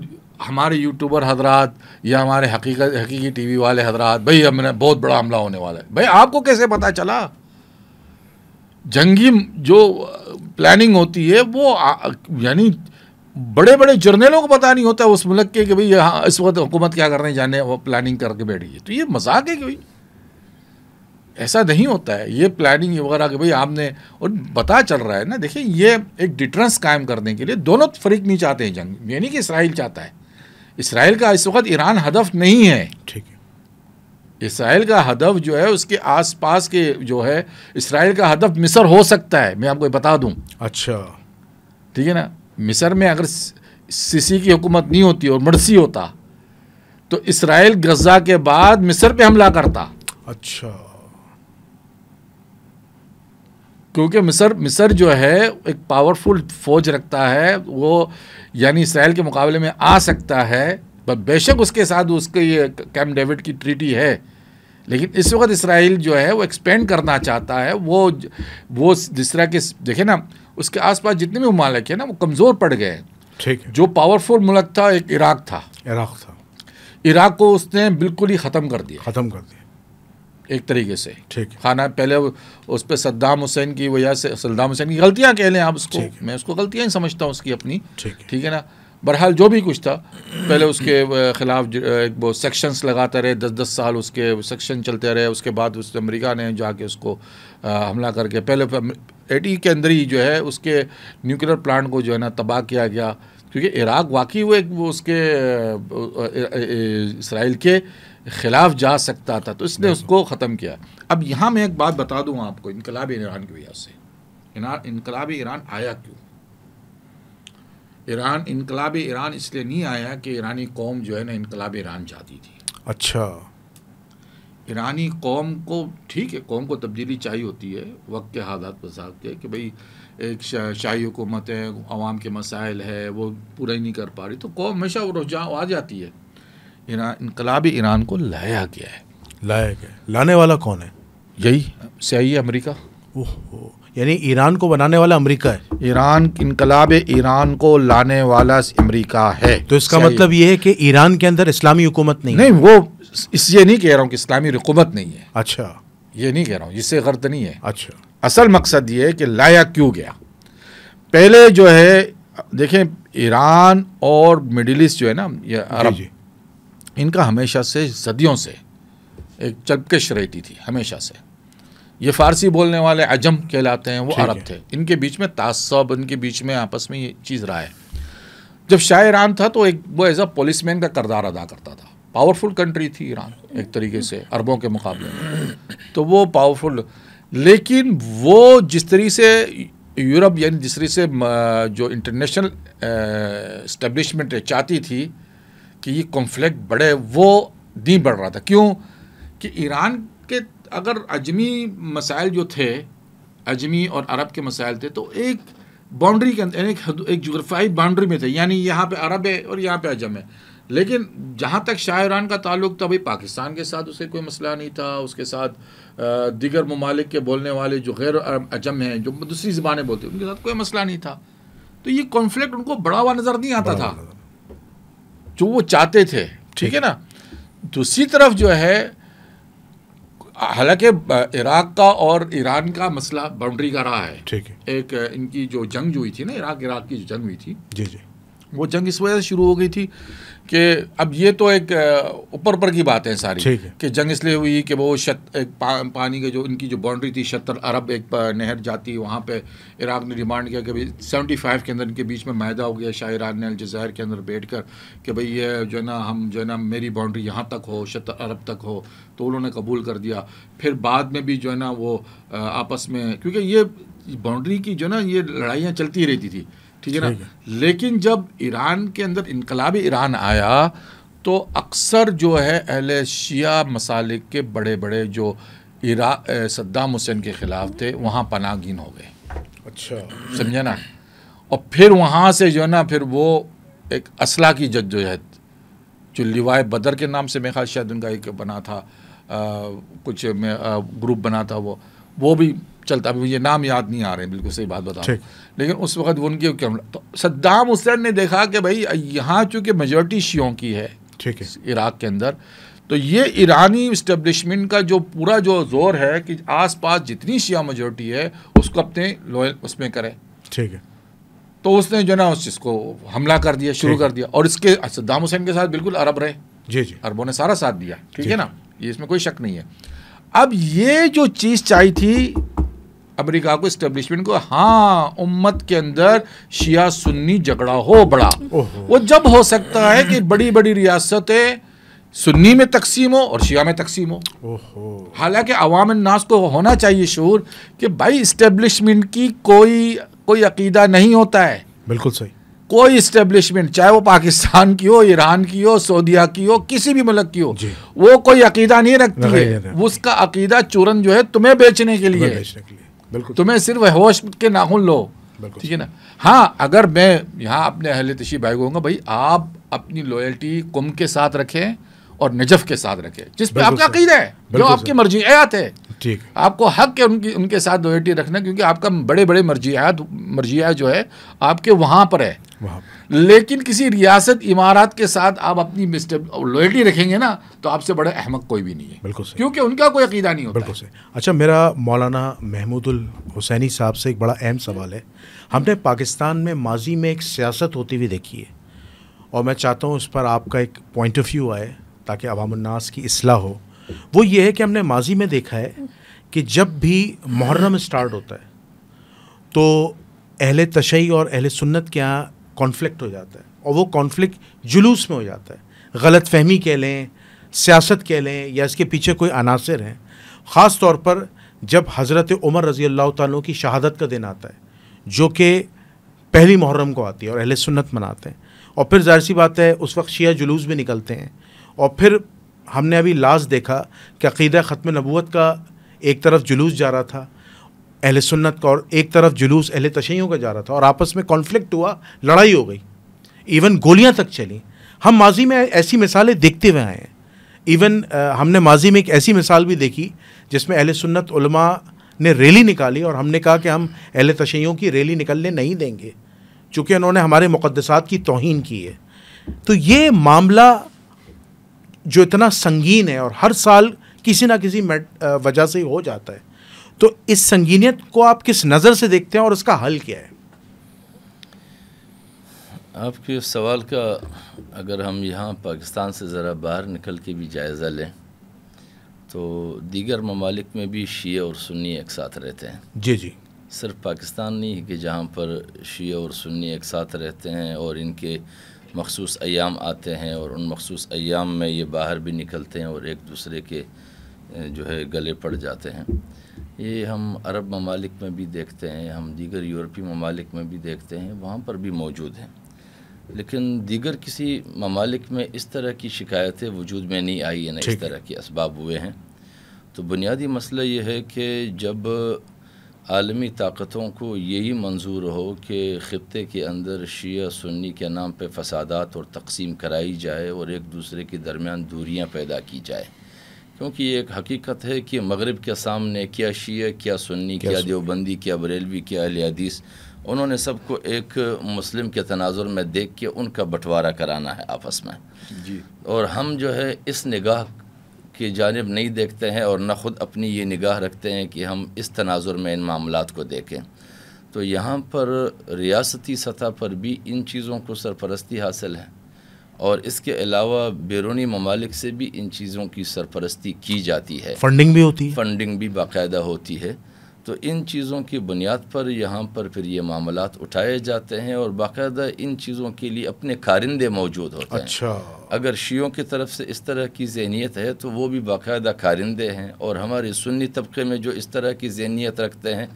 S1: ہمارے یوٹیوبر حضرات یا ہمارے حقیقی ٹی وی والے حضرات، بھائی ہم نے بہت بڑا حملہ ہونے والا ہے. بھائی آپ کو کیسے پتہ چلا؟ جنگی جو پلاننگ ہوتی ہے وہ یعنی بڑے بڑے جرنیلوں کو پتہ نہیں ہوتا اس ملک کے کہ بھئی یہاں اس وقت حکومت کیا کرنے جانے، وہ پلاننگ کر کے بیٹھی ہے. تو یہ مذاق ہے کہ بھائی ایسا نہیں ہوتا ہے. یہ پلاننگ وغیرہ کہ بھئی آپ نے، اور پتہ چل رہا ہے نا. دیکھیں یہ ایک ڈیٹرنس قائم کرنے کے لیے دونوں فریق نہیں چاہتے ہیں جنگ. یہ نہیں کہ اسرائیل چاہتا ہے. اسرائیل کا اس وقت ایران ہدف نہیں ہے.
S3: ٹھیک ہے.
S1: اسرائیل کا ہدف جو ہے اس کے آس پاس کے جو ہے، اسرائیل کا ہدف مصر ہو سکتا ہے، میں آپ کو بتا دوں.
S3: اچھا،
S1: ٹھیک ہے نا. مصر میں اگر سیسی کی حکومت نہیں ہوتی اور مرسی ہوتا تو اسرائیل غزہ کے بعد مصر پہ حملہ کرتا.
S3: اچھا،
S1: کیونکہ مصر جو ہے ایک پاورفل فوج رکھتا ہے، وہ یعنی اسرائیل کے مقابلے میں آ سکتا ہے. بے شک اس کے ساتھ اس کے یہ کیمپ ڈیوڈ کی ٹریٹی ہے، لیکن اس وقت اسرائیل جو ہے وہ ایکسپینڈ کرنا چاہتا ہے. وہ جس طرح کے دیکھیں نا اس کے آس پاس جتنے بھی ممالک ہیں نا وہ کمزور پڑ گئے.
S3: ٹھیک ہے.
S1: جو پاورفل ملک تھا ایک عراق تھا. عراق کو اس نے بالکل ہی ختم کر دیا ایک طریقے سے.
S3: ٹھیک ہے.
S1: خانہ پہلے اس پہ صدام حسین کی وجہ سے، صدام حسین کی غلطیاں کہہ لیں آپ اس کو، میں اس کو غلطیاں ہی سمجھتا ہوں اس کی اپنی، ٹھیک ہے نا. بہرحال جو بھی کچھ تھا، پہلے اس کے خلاف وہ سیکشنز لگاتے رہے، 10 سال اس کے سیکشن چلتے رہے. اس کے بعد اس امریکہ نے جا کے اس کو حملہ کر کے پہلے 80 کے اندر ہی جو ہے اس کے نیوکلیر پلانٹ کو جو ہے نا تباہ کیا گیا، کیونکہ عراق واقعی وہ اس کے اسرائیل کے خلاف جا سکتا تھا، تو اس نے اس کو ختم کیا. اب یہاں میں ایک بات بتا دوں آپ کو، انقلاب ایران کی وجہ سے. انقلاب ایران آیا کیوں؟ انقلاب ایران اس لیے نہیں آیا کہ ایرانی قوم جو ہے نا انقلاب ایران چاہتی تھی.
S3: اچھا.
S1: ایرانی قوم کو، ٹھیک ہے، قوم کو تبدیلی چاہیے ہوتی ہے وقت کے حالات بذات کے، کہ بھئی ایک شاہی حکومت ہے، عوام کے مسائل ہے، وہ پورا ہی نہیں کر پا رہی، تو قوم ہمیشہ وہ رجوع آ جاتی ہے. انقلاب ایران کو لایا گیا ہے.
S3: لانے والا کون ہے؟
S1: یہی سیاہی امریکہ.
S3: یعنی ایران کو بنانے والا امریکہ ہے.
S1: انقلاب ایران کو لانے والا امریکہ ہے.
S3: تو اس کا مطلب یہ ہے کہ ایران کے اندر اسلامی حکومت نہیں؟
S1: نہیں، وہ یہ نہیں کہہ رہا ہوں کہ اسلامی حکومت نہیں ہے.
S3: اچھا.
S1: یہ نہیں کہہ رہا ہوں، اس سے غرض نہیں ہے.
S3: اچھا.
S1: اصل مقصد یہ ہے کہ لایا کیوں گیا. پہلے جو ہے دیکھیں، ایران اور مڈل ایسٹ جو ہے نا، یہ عرب، ان کا ہمیشہ سے صدیوں سے ایک چلکش رہتی تھی ہمیشہ سے. یہ فارسی بولنے والے عجم کہلاتے ہیں، وہ عرب تھے. ان کے بیچ میں تعصب، ان کے بیچ میں آپس میں یہ چیز رہا ہے. جب شاہ ایران تھا تو وہ ایز اے پولیس مین کا کردار ادا کرتا تھا. پاورفل کنٹری تھی ایران ایک طریقے سے عربوں کے مقابلے میں، تو وہ پاورفل. لیکن وہ جس طریقے سے یورپ، یعنی جس طریقے سے جو انٹرنیشنل اسٹیبلشمنٹ چاہتی تھی کہ یہ کنفلکٹ بڑھے، وہ نہیں بڑھ رہا تھا. کیوں کہ ایران کے اگر عجمی مسائل جو تھے، عجمی اور عرب کے مسائل تھے، تو ایک باؤنڈری کے اندر، ایک جغرافیائی باؤنڈری میں تھے، یعنی یہاں پہ عرب ہے اور یہاں پہ عجم ہے. لیکن جہاں تک شاہ ایران کا تعلق تھا، بھائی پاکستان کے ساتھ اسے کوئی مسئلہ نہیں تھا، اس کے ساتھ دیگر ممالک کے بولنے والے جو غیر عجم ہیں، جو دوسری زبانیں بولتے ہیں، ان کے ساتھ کوئی مسئلہ نہیں تھا. تو یہ کانفلکٹ ان کو بڑا ہوا نظر نہیں آتا تھا جو وہ چاہتے تھے، ٹھیک ہے نا. دوسری طرف جو ہے، حالانکہ عراق کا اور ایران کا مسئلہ باؤنڈری کا رہا ہے.
S3: ٹھیک ہے.
S1: ایک ان کی جو جنگ جو ہوئی تھی نا، عراق کی جو جنگ ہوئی تھی،
S3: جی جی،
S1: وہ جنگ اس وجہ سے شروع ہو گئی تھی کہ اب یہ تو ایک اوپر کی باتیں ساری، کہ جنگ اس لیے ہوئی کہ وہ ایک پانی کے جو ان کی جو باؤنڈری تھی، 76 ارب ایک نہر جاتی، وہاں پہ عراق نے ڈیمانڈ کیا کہ بھائی 75 کے اندر ان کے بیچ میں معاہدہ ہو گیا شاہ ایران نے الجزائر کے اندر بیٹھ کر کہ بھئی یہ جو ہے نا، ہم جو ہے نا میری باؤنڈری یہاں تک ہو، 76 ارب تک ہو، تو انہوں نے قبول کر دیا. پھر بعد میں بھی جو ہے نا وہ آپس میں، کیونکہ یہ باؤنڈری کی جو ہے نا یہ لڑائیاں چلتی رہتی تھی، ٹھیک ہے نا. لیکن جب ایران کے اندر انقلاب ایران آیا تو اکثر جو ہے اہل شیعہ مسالک کے بڑے بڑے جو صدام حسین کے خلاف تھے، وہاں پناہ گین ہو گئے.
S3: اچھا،
S1: سمجھے نا. اور پھر وہاں سے جو ہے نا، پھر وہ ایک اسلحہ کی جدوجہد، جو لیوائے بدر کے نام سے میرے خیال شاید ان کا ایک بنا تھا، کچھ گروپ بنا تھا، وہ بھی چلتا. ابھی مجھے نام یاد نہیں آ رہے ہیں، بالکل صحیح بات بتا. لیکن اس وقت وہ ان کی تو صدام حسین نے دیکھا کہ بھائی یہاں چونکہ میجورٹی شیعوں کی ہے عراق کے اندر، تو یہ ایرانی اسٹیبلشمنٹ کا جو پورا جو زور ہے کہ آس پاس جتنی شیعہ میجورٹی ہے اس کو اپنے لوئل اس میں کرے. ٹھیک ہے. تو اس نے جو نا اس چیز کو حملہ کر دیا، شروع کر دیا. اور اس کے صدام حسین کے ساتھ بالکل عرب رہے. جی جی، عربوں نے سارا ساتھ دیا، ٹھیک ہے نا، یہ اس میں کوئی شک نہیں ہے. اب یہ جو چیز چاہیے تھی امریکہ کو، اسٹیبلشمنٹ کو، ہاں امت کے اندر شیعہ سنی جھگڑا ہو بڑا، وہ جب ہو سکتا ہے کہ بڑی بڑی ریاستیں سنی میں تقسیم ہو اور شیعہ میں تقسیم ہو. حالانکہ عوام الناس کو ہونا چاہیے شعور کہ بھائی اسٹیبلشمنٹ کی کوئی عقیدہ نہیں ہوتا ہے. بالکل صحیح. کوئی اسٹیبلشمنٹ چاہے وہ پاکستان کی ہو، ایران کی ہو، سعودیہ کی ہو، کسی بھی ملک کی ہو، وہ کوئی عقیدہ نہیں رکھتی ہے. اس کا عقیدہ چورن جو ہے تمہیں بیچنے کے لیے، تمہیں صرف ہوش کے ناخن لو، ٹھیک ہے نا. ہاں اگر میں یہاں اپنے اہل تشیع بھائی کو کہوں گا بھائی آپ اپنی لویلٹی قم کے ساتھ رکھیں اور نجف کے ساتھ رکھیں، جس پہ آپ کا عقیدہ ہے، جو آپ کی مرجعیات ہے. آپ کو حق ہے ان کے ساتھ لویلٹی رکھنا، کیونکہ آپ کا بڑے بڑے مرجعیات جو ہے آپ کے وہاں پر ہے. لیکن کسی ریاست امارات کے ساتھ آپ اپنی لوئلٹی رکھیں گے نا تو آپ سے بڑا احمق کوئی بھی نہیں ہے.
S3: بالکل صحیح.
S1: کیونکہ ان کا کوئی عقیدہ نہیں ہوتا.
S3: بالکل صحیح. اچھا میرا مولانا محمود الحسینی صاحب سے ایک بڑا اہم سوال ہے. ہم نے پاکستان میں ماضی میں ایک سیاست ہوتی ہوئی دیکھی ہے اور میں چاہتا ہوں اس پر آپ کا ایک پوائنٹ آف ویو آئے تاکہ عوام الناس کی اصلاح ہو. وہ یہ ہے کہ ہم نے ماضی میں دیکھا ہے کہ جب بھی محرم اسٹارٹ ہوتا ہے تو اہل تشیع اور اہل سنت کے یہاں کانفلکٹ ہو جاتا ہے اور وہ کانفلکٹ جلوس میں ہو جاتا ہے. غلط فہمی کہہ لیں, سیاست کہہ لیں, یا اس کے پیچھے کوئی عناصر ہیں. خاص طور پر جب حضرت عمر رضی اللہ تعالیٰ کی شہادت کا دن آتا ہے جو کہ پہلی محرم کو آتی ہے اور اہل سنت مناتے ہیں, اور پھر ظاہر سی بات ہے اس وقت شیعہ جلوس بھی نکلتے ہیں, اور پھر ہم نے ابھی لاز دیکھا کہ عقیدہ ختم نبوت کا ایک طرف جلوس جا رہا تھا اہل سنت کا اور ایک طرف جلوس اہل تشیعوں کا جا رہا تھا, اور آپس میں کانفلکٹ ہوا, لڑائی ہو گئی, ایون گولیاں تک چلیں. ہم ماضی میں ایسی مثالیں دیکھتے ہوئے آئے ہیں. ایون ہم نے ماضی میں ایک ایسی مثال بھی دیکھی جس میں اہل سنت علماء نے ریلی نکالی اور ہم نے کہا کہ ہم اہل تشیعوں کی ریلی نکلنے نہیں دیں گے چونکہ انہوں نے ہمارے مقدسات کی توہین کی ہے. تو یہ معاملہ جو اتنا سنگین ہے اور ہر سال کسی نہ کسی وجہ سے ہو جاتا ہے, تو اس سنگینیت کو آپ کس نظر سے دیکھتے ہیں اور اس کا حل کیا ہے؟
S2: آپ کے سوال کا اگر ہم یہاں پاکستان سے ذرا باہر نکل کے بھی جائزہ لیں تو دیگر ممالک میں بھی شیعہ اور سنی ایک ساتھ رہتے ہیں.
S3: جی جی.
S2: صرف پاکستان نہیں ہے کہ جہاں پر شیعہ اور سنی ایک ساتھ رہتے ہیں اور ان کے مخصوص ایام آتے ہیں اور ان مخصوص ایام میں یہ باہر بھی نکلتے ہیں اور ایک دوسرے کے جو ہے گلے پڑ جاتے ہیں. یہ ہم عرب ممالک میں بھی دیکھتے ہیں, ہم دیگر یورپی ممالک میں بھی دیکھتے ہیں, وہاں پر بھی موجود ہیں. لیکن دیگر کسی ممالک میں اس طرح کی شکایتیں وجود میں نہیں آئی ہیں, نہ اس طرح کے اسباب ہوئے ہیں. تو بنیادی مسئلہ یہ ہے کہ جب عالمی طاقتوں کو یہی منظور ہو کہ خطے کے اندر شیعہ سنی کے نام پہ فسادات اور تقسیم کرائی جائے اور ایک دوسرے کے درمیان دوریاں پیدا کی جائے, کیونکہ یہ ایک حقیقت ہے کہ مغرب کے سامنے کیا شیعہ, کیا سنی, کیا دیوبندی, کیا بریلوی, کیا اہل حدیث, انہوں نے سب کو ایک مسلم کے تناظر میں دیکھ کے ان کا بٹوارہ کرانا ہے آپس میں.
S1: جی. اور
S2: ہم جو ہے اس نگاہ کی جانب نہیں دیکھتے ہیں اور نہ خود اپنی یہ نگاہ رکھتے ہیں کہ ہم اس تناظر میں ان معاملات کو دیکھیں. تو یہاں پر ریاستی سطح پر بھی ان چیزوں کو سرپرستی حاصل ہے اور اس کے علاوہ بیرونی ممالک سے بھی ان چیزوں کی سرپرستی کی جاتی ہے,
S3: فنڈنگ بھی ہوتی ہے,
S2: فنڈنگ بھی باقاعدہ ہوتی ہے. تو ان چیزوں کی بنیاد پر یہاں پر پھر یہ معاملات اٹھائے جاتے ہیں اور باقاعدہ ان چیزوں کے لیے اپنے کارندے موجود ہوتے ہیں.
S3: اچھا.
S2: اگر شیعوں کی طرف سے اس طرح کی ذہنیت ہے تو وہ بھی باقاعدہ کارندے ہیں, اور ہمارے سنی طبقے میں جو اس طرح کی ذہنیت رکھتے ہیں,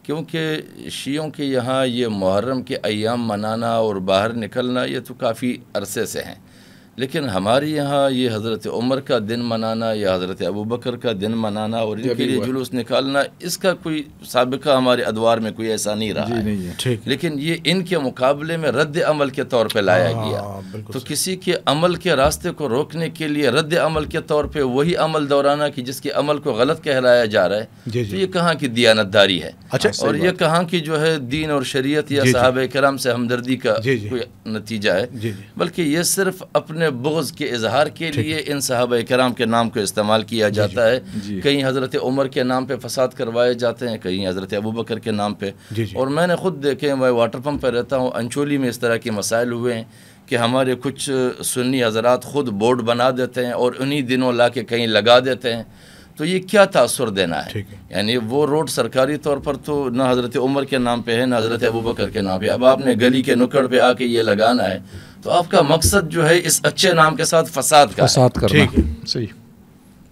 S2: کیونکہ شیعوں کے یہاں یہ محرم کے ایام منانا اور باہر نکلنا یہ تو کافی عرصے سے ہیں, لیکن ہمارے یہاں یہ حضرت عمر کا دن منانا یا حضرت ابوبکر کا دن منانا اور ان کے لیے جلوس نکالنا, اس کا کوئی سابقہ ہمارے ادوار میں کوئی ایسا نہیں رہا ہے. لیکن یہ ان کے مقابلے میں رد عمل کے طور پہ لایا گیا. تو کسی کے عمل کے راستے کو روکنے کے لیے رد عمل کے طور پہ وہی عمل دہرانا کہ جس کے عمل کو غلط کہلایا جا رہا ہے, تو یہ کہاں کی دیانتداری ہے اور یہ کہاں کی جو ہے دین اور شریعت یا صحابہ کرام سے ہمدردی کا کوئی نتیجہ ہے, بلکہ یہ صرف اپنے بغض کے اظہار کے لیے ان صحابہ کرام کے نام کو استعمال کیا جاتا ہے. کہیں حضرت عمر کے نام پہ فساد کروائے جاتے ہیں, کہیں حضرت ابوبکر کے نام پہ. اور میں نے خود دیکھے, میں واٹر پمپ پہ رہتا ہوں, انچولی میں اس طرح کے مسائل ہوئے ہیں کہ ہمارے کچھ سنی حضرات خود بورڈ بنا دیتے ہیں اور انہی دنوں لا کے کہیں لگا دیتے ہیں. تو یہ کیا تاثر دینا ہے؟ یعنی وہ روڈ سرکاری طور پر تو نہ حضرت عمر کے نام پہ ہے نہ حضرت ابوبکر کے نام پہ, اب آپ نے گلی کے نکڑ پہ آ کے یہ لگانا ہے, تو آپ کا مقصد جو ہے اس اچھے نام کے ساتھ فساد کرنا.
S1: صحیح,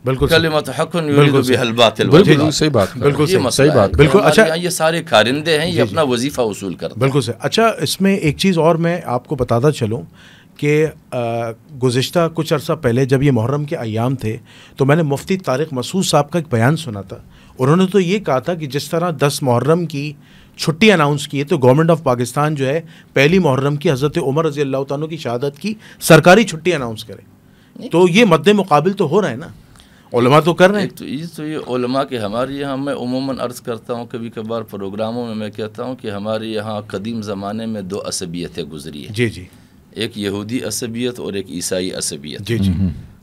S3: بالکل
S2: کلمۃ حق یرید بها الباطل.
S1: بالکل صحیح بات,
S3: بالکل
S2: صحیح
S3: بات, بالکل. اچھا,
S2: یہ سارے کارندے ہیں, یہ اپنا وظیفہ وصول کرتے ہیں.
S3: بالکل صحیح. اچھا, اس میں ایک چیز اور میں آپ کو بتاتا چلوں کہ گزشتہ کچھ عرصہ پہلے جب یہ محرم کے ایام تھے تو میں نے مفتی طارق مسعود صاحب کا ایک بیان سنا تھا. انہوں نے تو یہ کہا تھا کہ جس طرح 10 محرم کی چھٹی اناؤنس کی ہے تو گورنمنٹ آف پاکستان جو ہے پہلی محرم کی حضرت عمر رضی اللہ تعالیٰ کی شہادت کی سرکاری چھٹی اناؤنس کرے. تو یہ مد مقابل تو ہو رہا ہے نا, علماء تو کر رہے ہیں.
S2: تو یہ علماء کے ہمارے یہاں میں عموماً عرض کرتا ہوں کبھی کبھار پروگراموں میں کہتا ہوں کہ ہمارے یہاں قدیم زمانے میں 2 عصبیتیں گزری ہیں.
S3: جی جی.
S2: ایک یہودی عصبیت اور ایک عیسائی عصبیت.
S3: جی جی.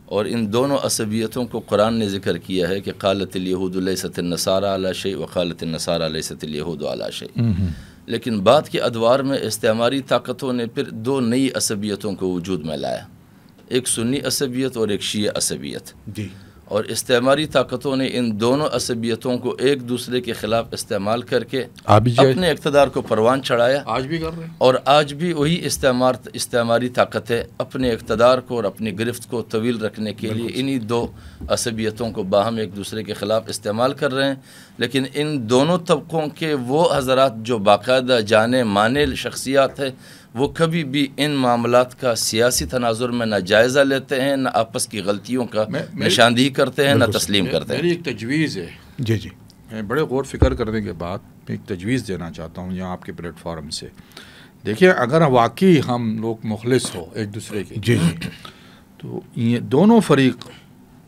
S2: اور ان دونوں عصبیتوں کو قرآن نے ذکر کیا ہے کہ قالت الیہود لیست النصارى علی شیء وقالت النصارى لیست الیہود علی شیء. لیکن بعد کے ادوار میں استعماری طاقتوں نے پھر 2 نئی عصبیتوں کو وجود میں لایا، ایک سنی عصبیت اور ایک شیعہ عصبیت.
S3: جی.
S2: اور استعماری طاقتوں نے ان دونوں عصبیتوں کو ایک دوسرے کے خلاف استعمال کر کے اپنے اقتدار کو پروان چڑھایا.
S1: آج بھی کر رہے ہیں.
S2: اور آج بھی وہی استعماری طاقتیں اپنے اقتدار کو اور اپنی گرفت کو طویل رکھنے کے لیے انہی 2 عصبیتوں کو باہم ایک دوسرے کے خلاف استعمال کر رہے ہیں. لیکن ان دونوں طبقوں کے وہ حضرات جو باقاعدہ جانے مانے شخصیات ہیں، وہ کبھی بھی ان معاملات کا سیاسی تناظر میں نہ جائزہ لیتے ہیں، نہ آپس کی غلطیوں کا نشاندہی کرتے ہیں، نہ تسلیم کرتے ہیں.
S1: میری ایک تجویز ہے.
S3: جی جی.
S1: میں بڑے غور فکر کرنے کے بعد میں ایک تجویز دینا چاہتا ہوں یہاں آپ کے پلیٹ فارم سے. دیکھیے، اگر واقعی ہم لوگ مخلص ہو ایک دوسرے کے،
S3: جی جی،
S1: تو یہ دونوں فریق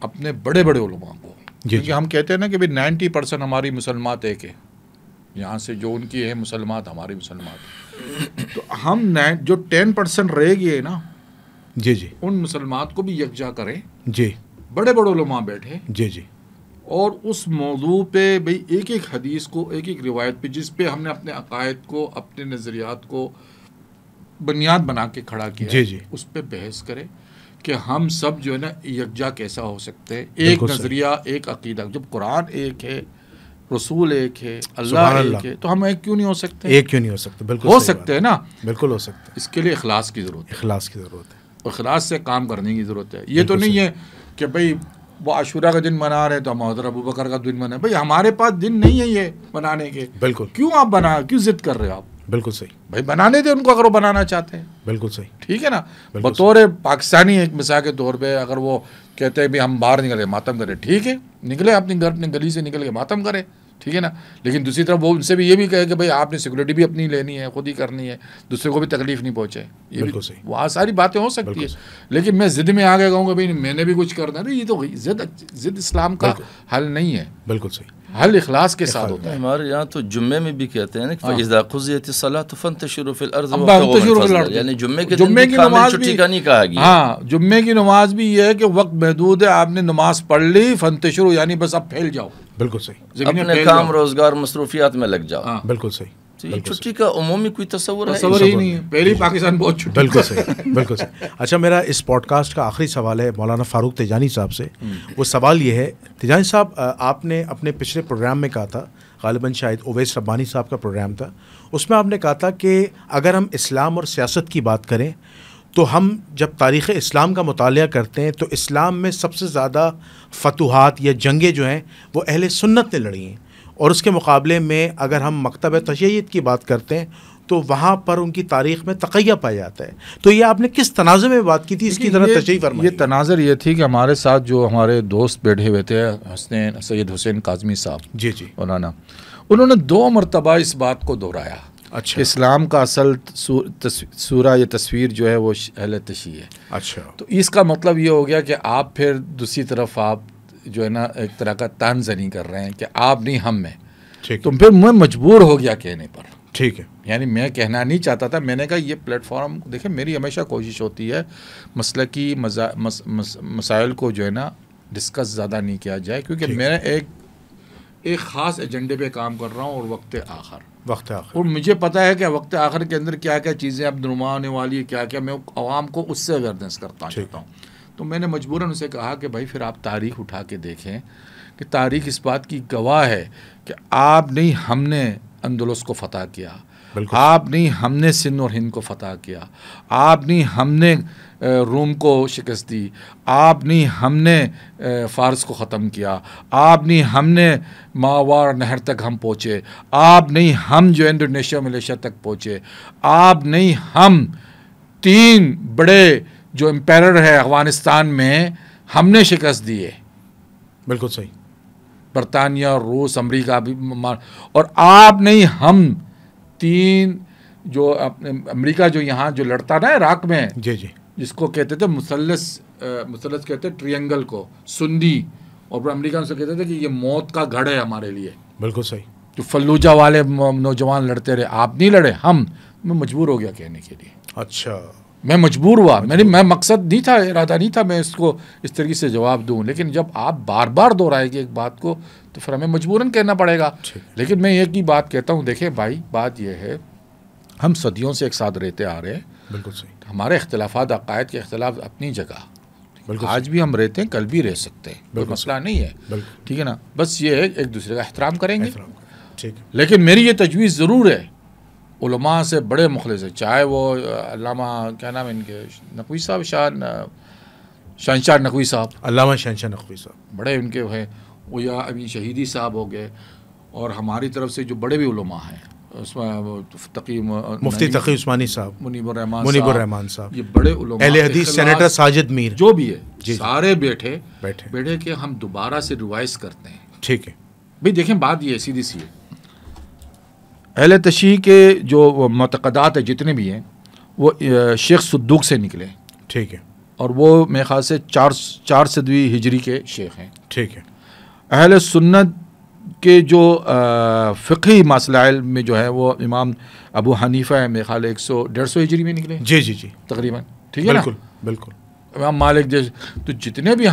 S1: اپنے بڑے بڑے علماء کو، کیونکہ ہم کہتے ہیں نا کہ 90% ہماری مسلمات ایک ہے، یہاں سے جو ان کی ہے مسلمات ہماری مسلمات، تو ہم جو 10% رہ گئے نا،
S3: جی جی،
S1: ان مسلمات کو بھی یکجا کریں.
S3: جی.
S1: بڑے بڑے علماء بیٹھے
S3: جی جی.
S1: اور اس موضوع پہ بھئی ایک ایک حدیث کو، ایک ایک روایت پہ، جس پہ ہم نے اپنے عقائد کو، اپنے نظریات کو بنیاد بنا کے کھڑا کیا،
S3: جی جی،
S1: اس پہ بحث کرے کہ ہم سب جو ہے نا یکجا کیسا ہو سکتے ہیں. ایک نظریہ، ایک عقیدہ. جب قرآن ایک ہے، رسول ایک ہے، اللہ ایک ہے، تو ہم ایک کیوں نہیں ہو سکتے؟
S3: ایک کیوں نہیں ہو سکتے؟ بالکل
S1: ہو سکتے ہیں نا،
S3: بالکل ہو سکتے.
S1: اس کے لیے اخلاص کی ضرورت ہے.
S3: اخلاص کی ضرورت ہے.
S1: اخلاص سے کام کرنے کی ضرورت ہے. یہ تو نہیں ہے کہ بھئی وہ عاشورہ کا دن منا رہے تو ہم حضرت ابوبکر کا دن منائیں. بھئی ہمارے پاس دن نہیں ہے یہ منانے کے. بالکل. کیوں آپ کیوں ضد کر رہے ہو آپ؟
S3: بالکل صحیح.
S1: بھائی بنانے دیں ان کو اگر وہ بنانا چاہتے ہیں.
S3: بالکل صحیح. ٹھیک
S1: ہے نا. بطور پاکستانی ایک مثال کے طور پہ اگر وہ کہتے ہیں بھی ہم باہر نکلے ماتم کریں، ٹھیک ہے، نکلے اپنے گھر، اپنے گلی سے نکل کے ماتم کریں، ٹھیک ہے نا. لیکن دوسری طرف وہ ان سے بھی یہ بھی کہے کہ بھائی آپ نے سیکورٹی بھی اپنی لینی ہے، خود ہی کرنی ہے، دوسرے کو بھی تکلیف نہیں پہنچے. یہ بھی وہاں ساری باتیں ہو سکتی ہے. لیکن میں ضد میں آگے کہوں گا بھائی میں نے بھی کچھ کرنا ہے، یہ تو ضد اسلام کا حل نہیں ہے. بالکل صحیح. حل اخلاص کے ساتھ ہوتا ہے.
S2: ہمارے یہاں تو جمعے میں بھی کہتے ہیں نا کہ اذا قضیت الصلاۃ فانتشروا فی الارض وابتغوا من فضل اللہ، یعنی جمعے کے دن کی نماز چھٹی کا نہیں کہا گیا.
S1: ہاں، جمعے کی نماز بھی یہ ہے کہ وقت محدود ہے، آپ نے نماز پڑھ لی، فانتشروا یعنی بس اب پھیل جاؤ.
S3: بالکل صحیح.
S2: اپنے کام روزگار مصروفیات میں لگ جاؤ.
S3: بالکل صحیح.
S2: چھٹی کا عمومی کوئی تصور
S1: ہی نہیں ہے. پہلی پاکستان بہت چھٹی.
S3: بالکل صحیح. بالکل صحیح. اچھا، میرا اس پوڈ کاسٹ کا آخری سوال ہے مولانا فاروق تیجانی صاحب سے. وہ سوال یہ ہے، تیجانی صاحب آپ نے اپنے پچھلے پروگرام میں کہا تھا، غالباً شاید اویس ربانی صاحب کا پروگرام تھا، اس میں آپ نے کہا تھا کہ اگر ہم اسلام اور سیاست کی بات کریں تو ہم جب تاریخ اسلام کا مطالعہ کرتے ہیں تو اسلام میں سب سے زیادہ فتوحات یا جنگیں جو ہیں وہ اہل سنت نے لڑی ہیں، اور اس کے مقابلے میں اگر ہم مکتبہ تشیع کی بات کرتے ہیں تو وہاں پر ان کی تاریخ میں تقیہ پایا جاتا ہے. تو یہ آپ نے کس تناظر میں بات کی تھی، اس کی ذرا تشریح فرمائیے.
S1: یہ تناظر یہ تھی کہ ہمارے ساتھ جو ہمارے دوست بیٹھے ہوئے تھے سید حسین کاظمی صاحب،
S3: جی جی
S1: مولانا، انہوں نے 2 مرتبہ اس بات کو دہرایا.
S3: اچھا.
S1: اسلام کا اصل سورہ یا تصویر جو ہے وہ اہل تشیع ہے.
S3: اچھا. تو
S1: اس کا مطلب یہ ہو گیا کہ آپ پھر دوسری طرف آپ جو ہے نا ایک طرح کا تانزنی کر رہے ہیں کہ آپ نہیں ہم میں. تو پھر میں مجبور ہو گیا کہنے پر.
S3: ٹھیک ہے.
S1: یعنی میں کہنا نہیں چاہتا تھا، میں نے کہا یہ پلیٹ فارم دیکھیں، میری ہمیشہ کوشش ہوتی ہے مسلکی مسائل کو جو ہے نا ڈسکس زیادہ نہیں کیا جائے، کیونکہ میں ایک خاص ایجنڈے پہ کام کر رہا ہوں اور وقت آخر، اور مجھے پتہ ہے کہ وقت آخر کے اندر کیا کیا چیزیں اب نما ہونے والی ہے، کیا کیا میں عوام کو اس سے اویئرنیس کرتا چاہتا ہوں. تو میں نے مجبوراً اسے کہا کہ بھائی پھر آپ تاریخ اٹھا کے دیکھیں کہ تاریخ اس بات کی گواہ ہے کہ آپ نہیں ہم نے اندلس کو فتح کیا، آپ نہیں ہم نے سندھ اور ہند کو فتح کیا، آپ نہیں ہم نے روم کو شکست دی، آپ نہیں ہم نے فارس کو ختم کیا، آپ نہیں ہم نے ماوار نہر تک ہم پہنچے، آپ نہیں ہم جو انڈونیشیا ملیشیا تک پہنچے، آپ نہیں ہم 3 بڑے جو امپائر ہے افغانستان میں ہم نے شکست دیے.
S3: بالکل صحیح.
S1: برطانیہ، روس، امریکہ بھی، اور آپ نہیں ہم 3 جو امریکہ جو یہاں جو لڑتا نا عراق میں،
S3: جی جی،
S1: جس کو کہتے تھے مثلث کہتے ٹریئنگل کو، سندی اور پھر امریکہ سے کہتے تھے کہ یہ موت کا گڑھ ہے ہمارے لیے.
S3: بالکل صحیح.
S1: جو فلوجہ والے نوجوان لڑتے رہے, آپ نہیں لڑے, میں مجبور ہو گیا کہنے کے لیے.
S3: اچھا,
S1: میں مجبور ہوا, میں مقصد نہیں تھا, ارادہ نہیں تھا میں اس کو اس طریقے سے جواب دوں, لیکن جب آپ بار بار دہرائیں گے ایک بات کو تو پھر ہمیں مجبوراً کہنا پڑے گا. لیکن میں ایک ہی بات کہتا ہوں, دیکھیں بھائی, بات یہ ہے ہم صدیوں سے ایک ساتھ رہتے آ رہے ہیں.
S3: بالکل صحیح.
S1: ہمارے اختلافات, عقائد کے اختلاف اپنی جگہ, آج بھی ہم رہتے ہیں, کل بھی رہ سکتے ہیں, کوئی مسئلہ نہیں ہے, ٹھیک ہے نا. بس یہ ہے ایک دوسرے کا احترام کریں گے. لیکن میری یہ تجویز ضرور ہے, علماء سے بڑے مخلص ہیں, چاہے وہ علامہ کیا نام ہے ان کے, نقوی صاحب, شہنشاہ نقوی صاحب,
S3: علامہ شہنشاہ نقوی صاحب
S1: بڑے ان کے ہیں, وہ یا ابھی شہیدی صاحب ہو گئے, اور ہماری طرف سے جو بڑے بھی علماء ہیں, اس میں
S3: مفتی تقی عثمانی صاحب,
S1: منیب
S3: الرحمان صاحب,
S1: یہ بڑے علماء,
S3: اہل حدیث, سینیٹر ساجد میر,
S1: جو بھی ہے, سارے بیٹھے کہ ہم دوبارہ سے ریوائز کرتے ہیں.
S3: ٹھیک ہے
S1: بھئی, دیکھیں بات یہ سیدھی سی ہے, اہل تشیع کے جو معتقدات ہیں جتنے بھی ہیں وہ شیخ صدوق سے نکلے.
S3: ٹھیک ہے.
S1: اور وہ میرے خیال سے 400 ہجری کے شیخ ہیں.
S3: ٹھیک ہے.
S1: اہل سنت کے جو فقہی مسائل میں جو ہے وہ امام ابو حنیفہ ہے, میرے خیال 150 ہجری میں نکلے.
S3: جی جی جی
S1: تقریباً, ٹھیک ہے نا.
S3: بالکل بالکل.
S1: امام مالک جیسے, تو جتنے بھی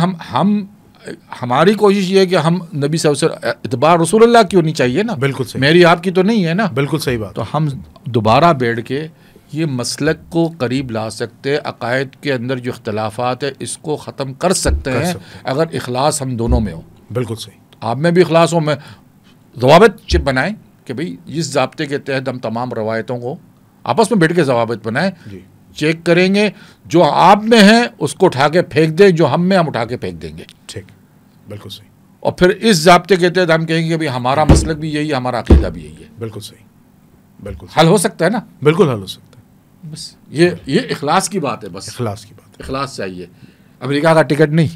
S1: ہماری کوشش یہ ہے کہ ہم نبی صلی اللہ علیہ وسلم, اتباع رسول اللہ کی ہونی چاہیے نا.
S3: بالکل صحیح.
S1: میری آپ کی تو نہیں ہے نا.
S3: بالکل صحیح بات.
S1: تو ہم دوبارہ بیٹھ کے یہ مسلک کو قریب لا سکتے, عقائد کے اندر جو اختلافات ہے اس کو ختم کر سکتے ہیں اگر اخلاص ہم دونوں میں ہو.
S3: بالکل صحیح.
S1: آپ میں بھی اخلاص ہو, میں ضوابط بنائیں کہ بھئی اس ضابطے کے تحت ہم تمام روایتوں کو آپس میں بیٹھ کے ضوابط بنائیں, چیک کریں گے, جو آپ میں ہیں اس کو اٹھا کے پھینک دیں, جو ہم اٹھا کے پھینک دیں گے.
S3: ٹھیک, بالکل صحیح.
S1: اور پھر اس ضابطے کے تحت ہم کہیں گے کہ ہمارا مسلک بھی یہی ہے, ہمارا عقیدہ بھی یہی ہے.
S3: بالکل صحیح. بالکل
S1: حل ہو سکتا ہے نا.
S3: بالکل حل ہو سکتا ہے.
S1: بس یہ اخلاص کی بات ہے, بس
S3: اخلاص کی بات ہے.
S1: اخلاص چاہیے, امریکہ کا ٹکٹ نہیں.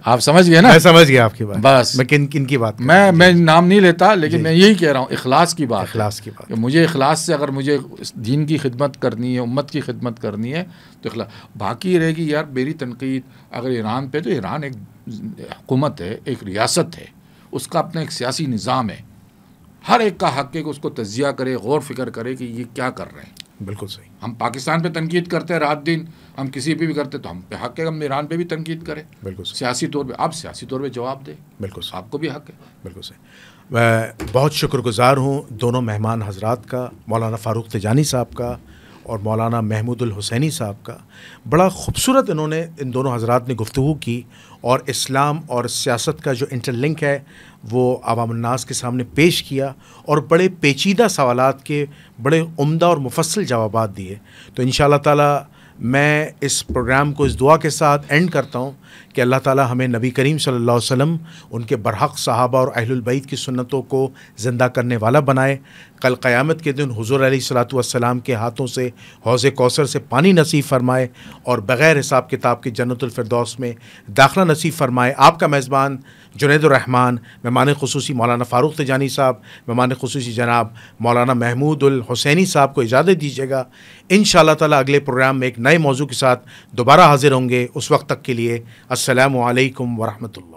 S1: آپ سمجھ گئے نا.
S3: میں سمجھ گیا آپ کی بات.
S1: بس
S3: میں کن کی بات,
S1: میں نام نہیں لیتا, لیکن میں یہی کہہ رہا ہوں, اخلاص کی بات.
S3: اخلاص کی بات.
S1: مجھے اخلاص سے اگر مجھے دین کی خدمت کرنی ہے, امت کی خدمت کرنی ہے تو اخلاص. باقی رہے گی یار میری تنقید اگر ایران پہ, تو ایران ایک حکومت ہے, ایک ریاست ہے, اس کا اپنا ایک سیاسی نظام ہے, ہر ایک کا حق ہے کہ اس کو تجزیہ کرے, غور فکر کرے کہ یہ کیا کر رہے ہیں.
S3: بالکل صحیح.
S1: ہم پاکستان پہ تنقید کرتے ہیں رات دن, ہم کسی پہ بھی کرتے تو ہم پہ حق ہے ہم ایران پہ بھی تنقید کریں.
S3: بالکل صحیح.
S1: سیاسی طور پہ آپ سیاسی طور پہ جواب دیں.
S3: بالکل صحیح.
S1: آپ کو بھی حق ہے.
S3: بالکل صحیح. میں بہت شکر گزار ہوں دونوں مہمان حضرات کا, مولانا فاروق تجانی صاحب کا اور مولانا محمود الحسینی صاحب کا. بڑا خوبصورت انہوں نے, ان دونوں حضرات نے گفتگو کی, اور اسلام اور سیاست کا جو انٹر لنک ہے وہ عوام الناس کے سامنے پیش کیا, اور بڑے پیچیدہ سوالات کے بڑے عمدہ اور مفصل جوابات دیے. تو انشاءاللہ تعالی میں اس پروگرام کو اس دعا کے ساتھ اینڈ کرتا ہوں کہ اللہ تعالی ہمیں نبی کریم صلی اللہ علیہ وسلم, ان کے برحق صحابہ اور اہل البیت کی سنتوں کو زندہ کرنے والا بنائے. کل قیامت کے دن حضور علیہ الصلوۃ والسلام کے ہاتھوں سے حوض کوثر سے پانی نصیب فرمائے, اور بغیر حساب کتاب کے جنت الفردوس میں داخلہ نصیب فرمائے. آپ کا میزبان جنید الرحمان, مہمان خصوصی مولانا فاروق تجانی صاحب, مہمان خصوصی جناب مولانا محمود الحسینی صاحب کو اجازت دیجیے گا. انشاءاللہ تعالی اگلے پروگرام میں ایک نئے موضوع کے ساتھ دوبارہ حاضر ہوں گے. اس وقت تک کے لیے السلام علیکم ورحمۃ اللہ.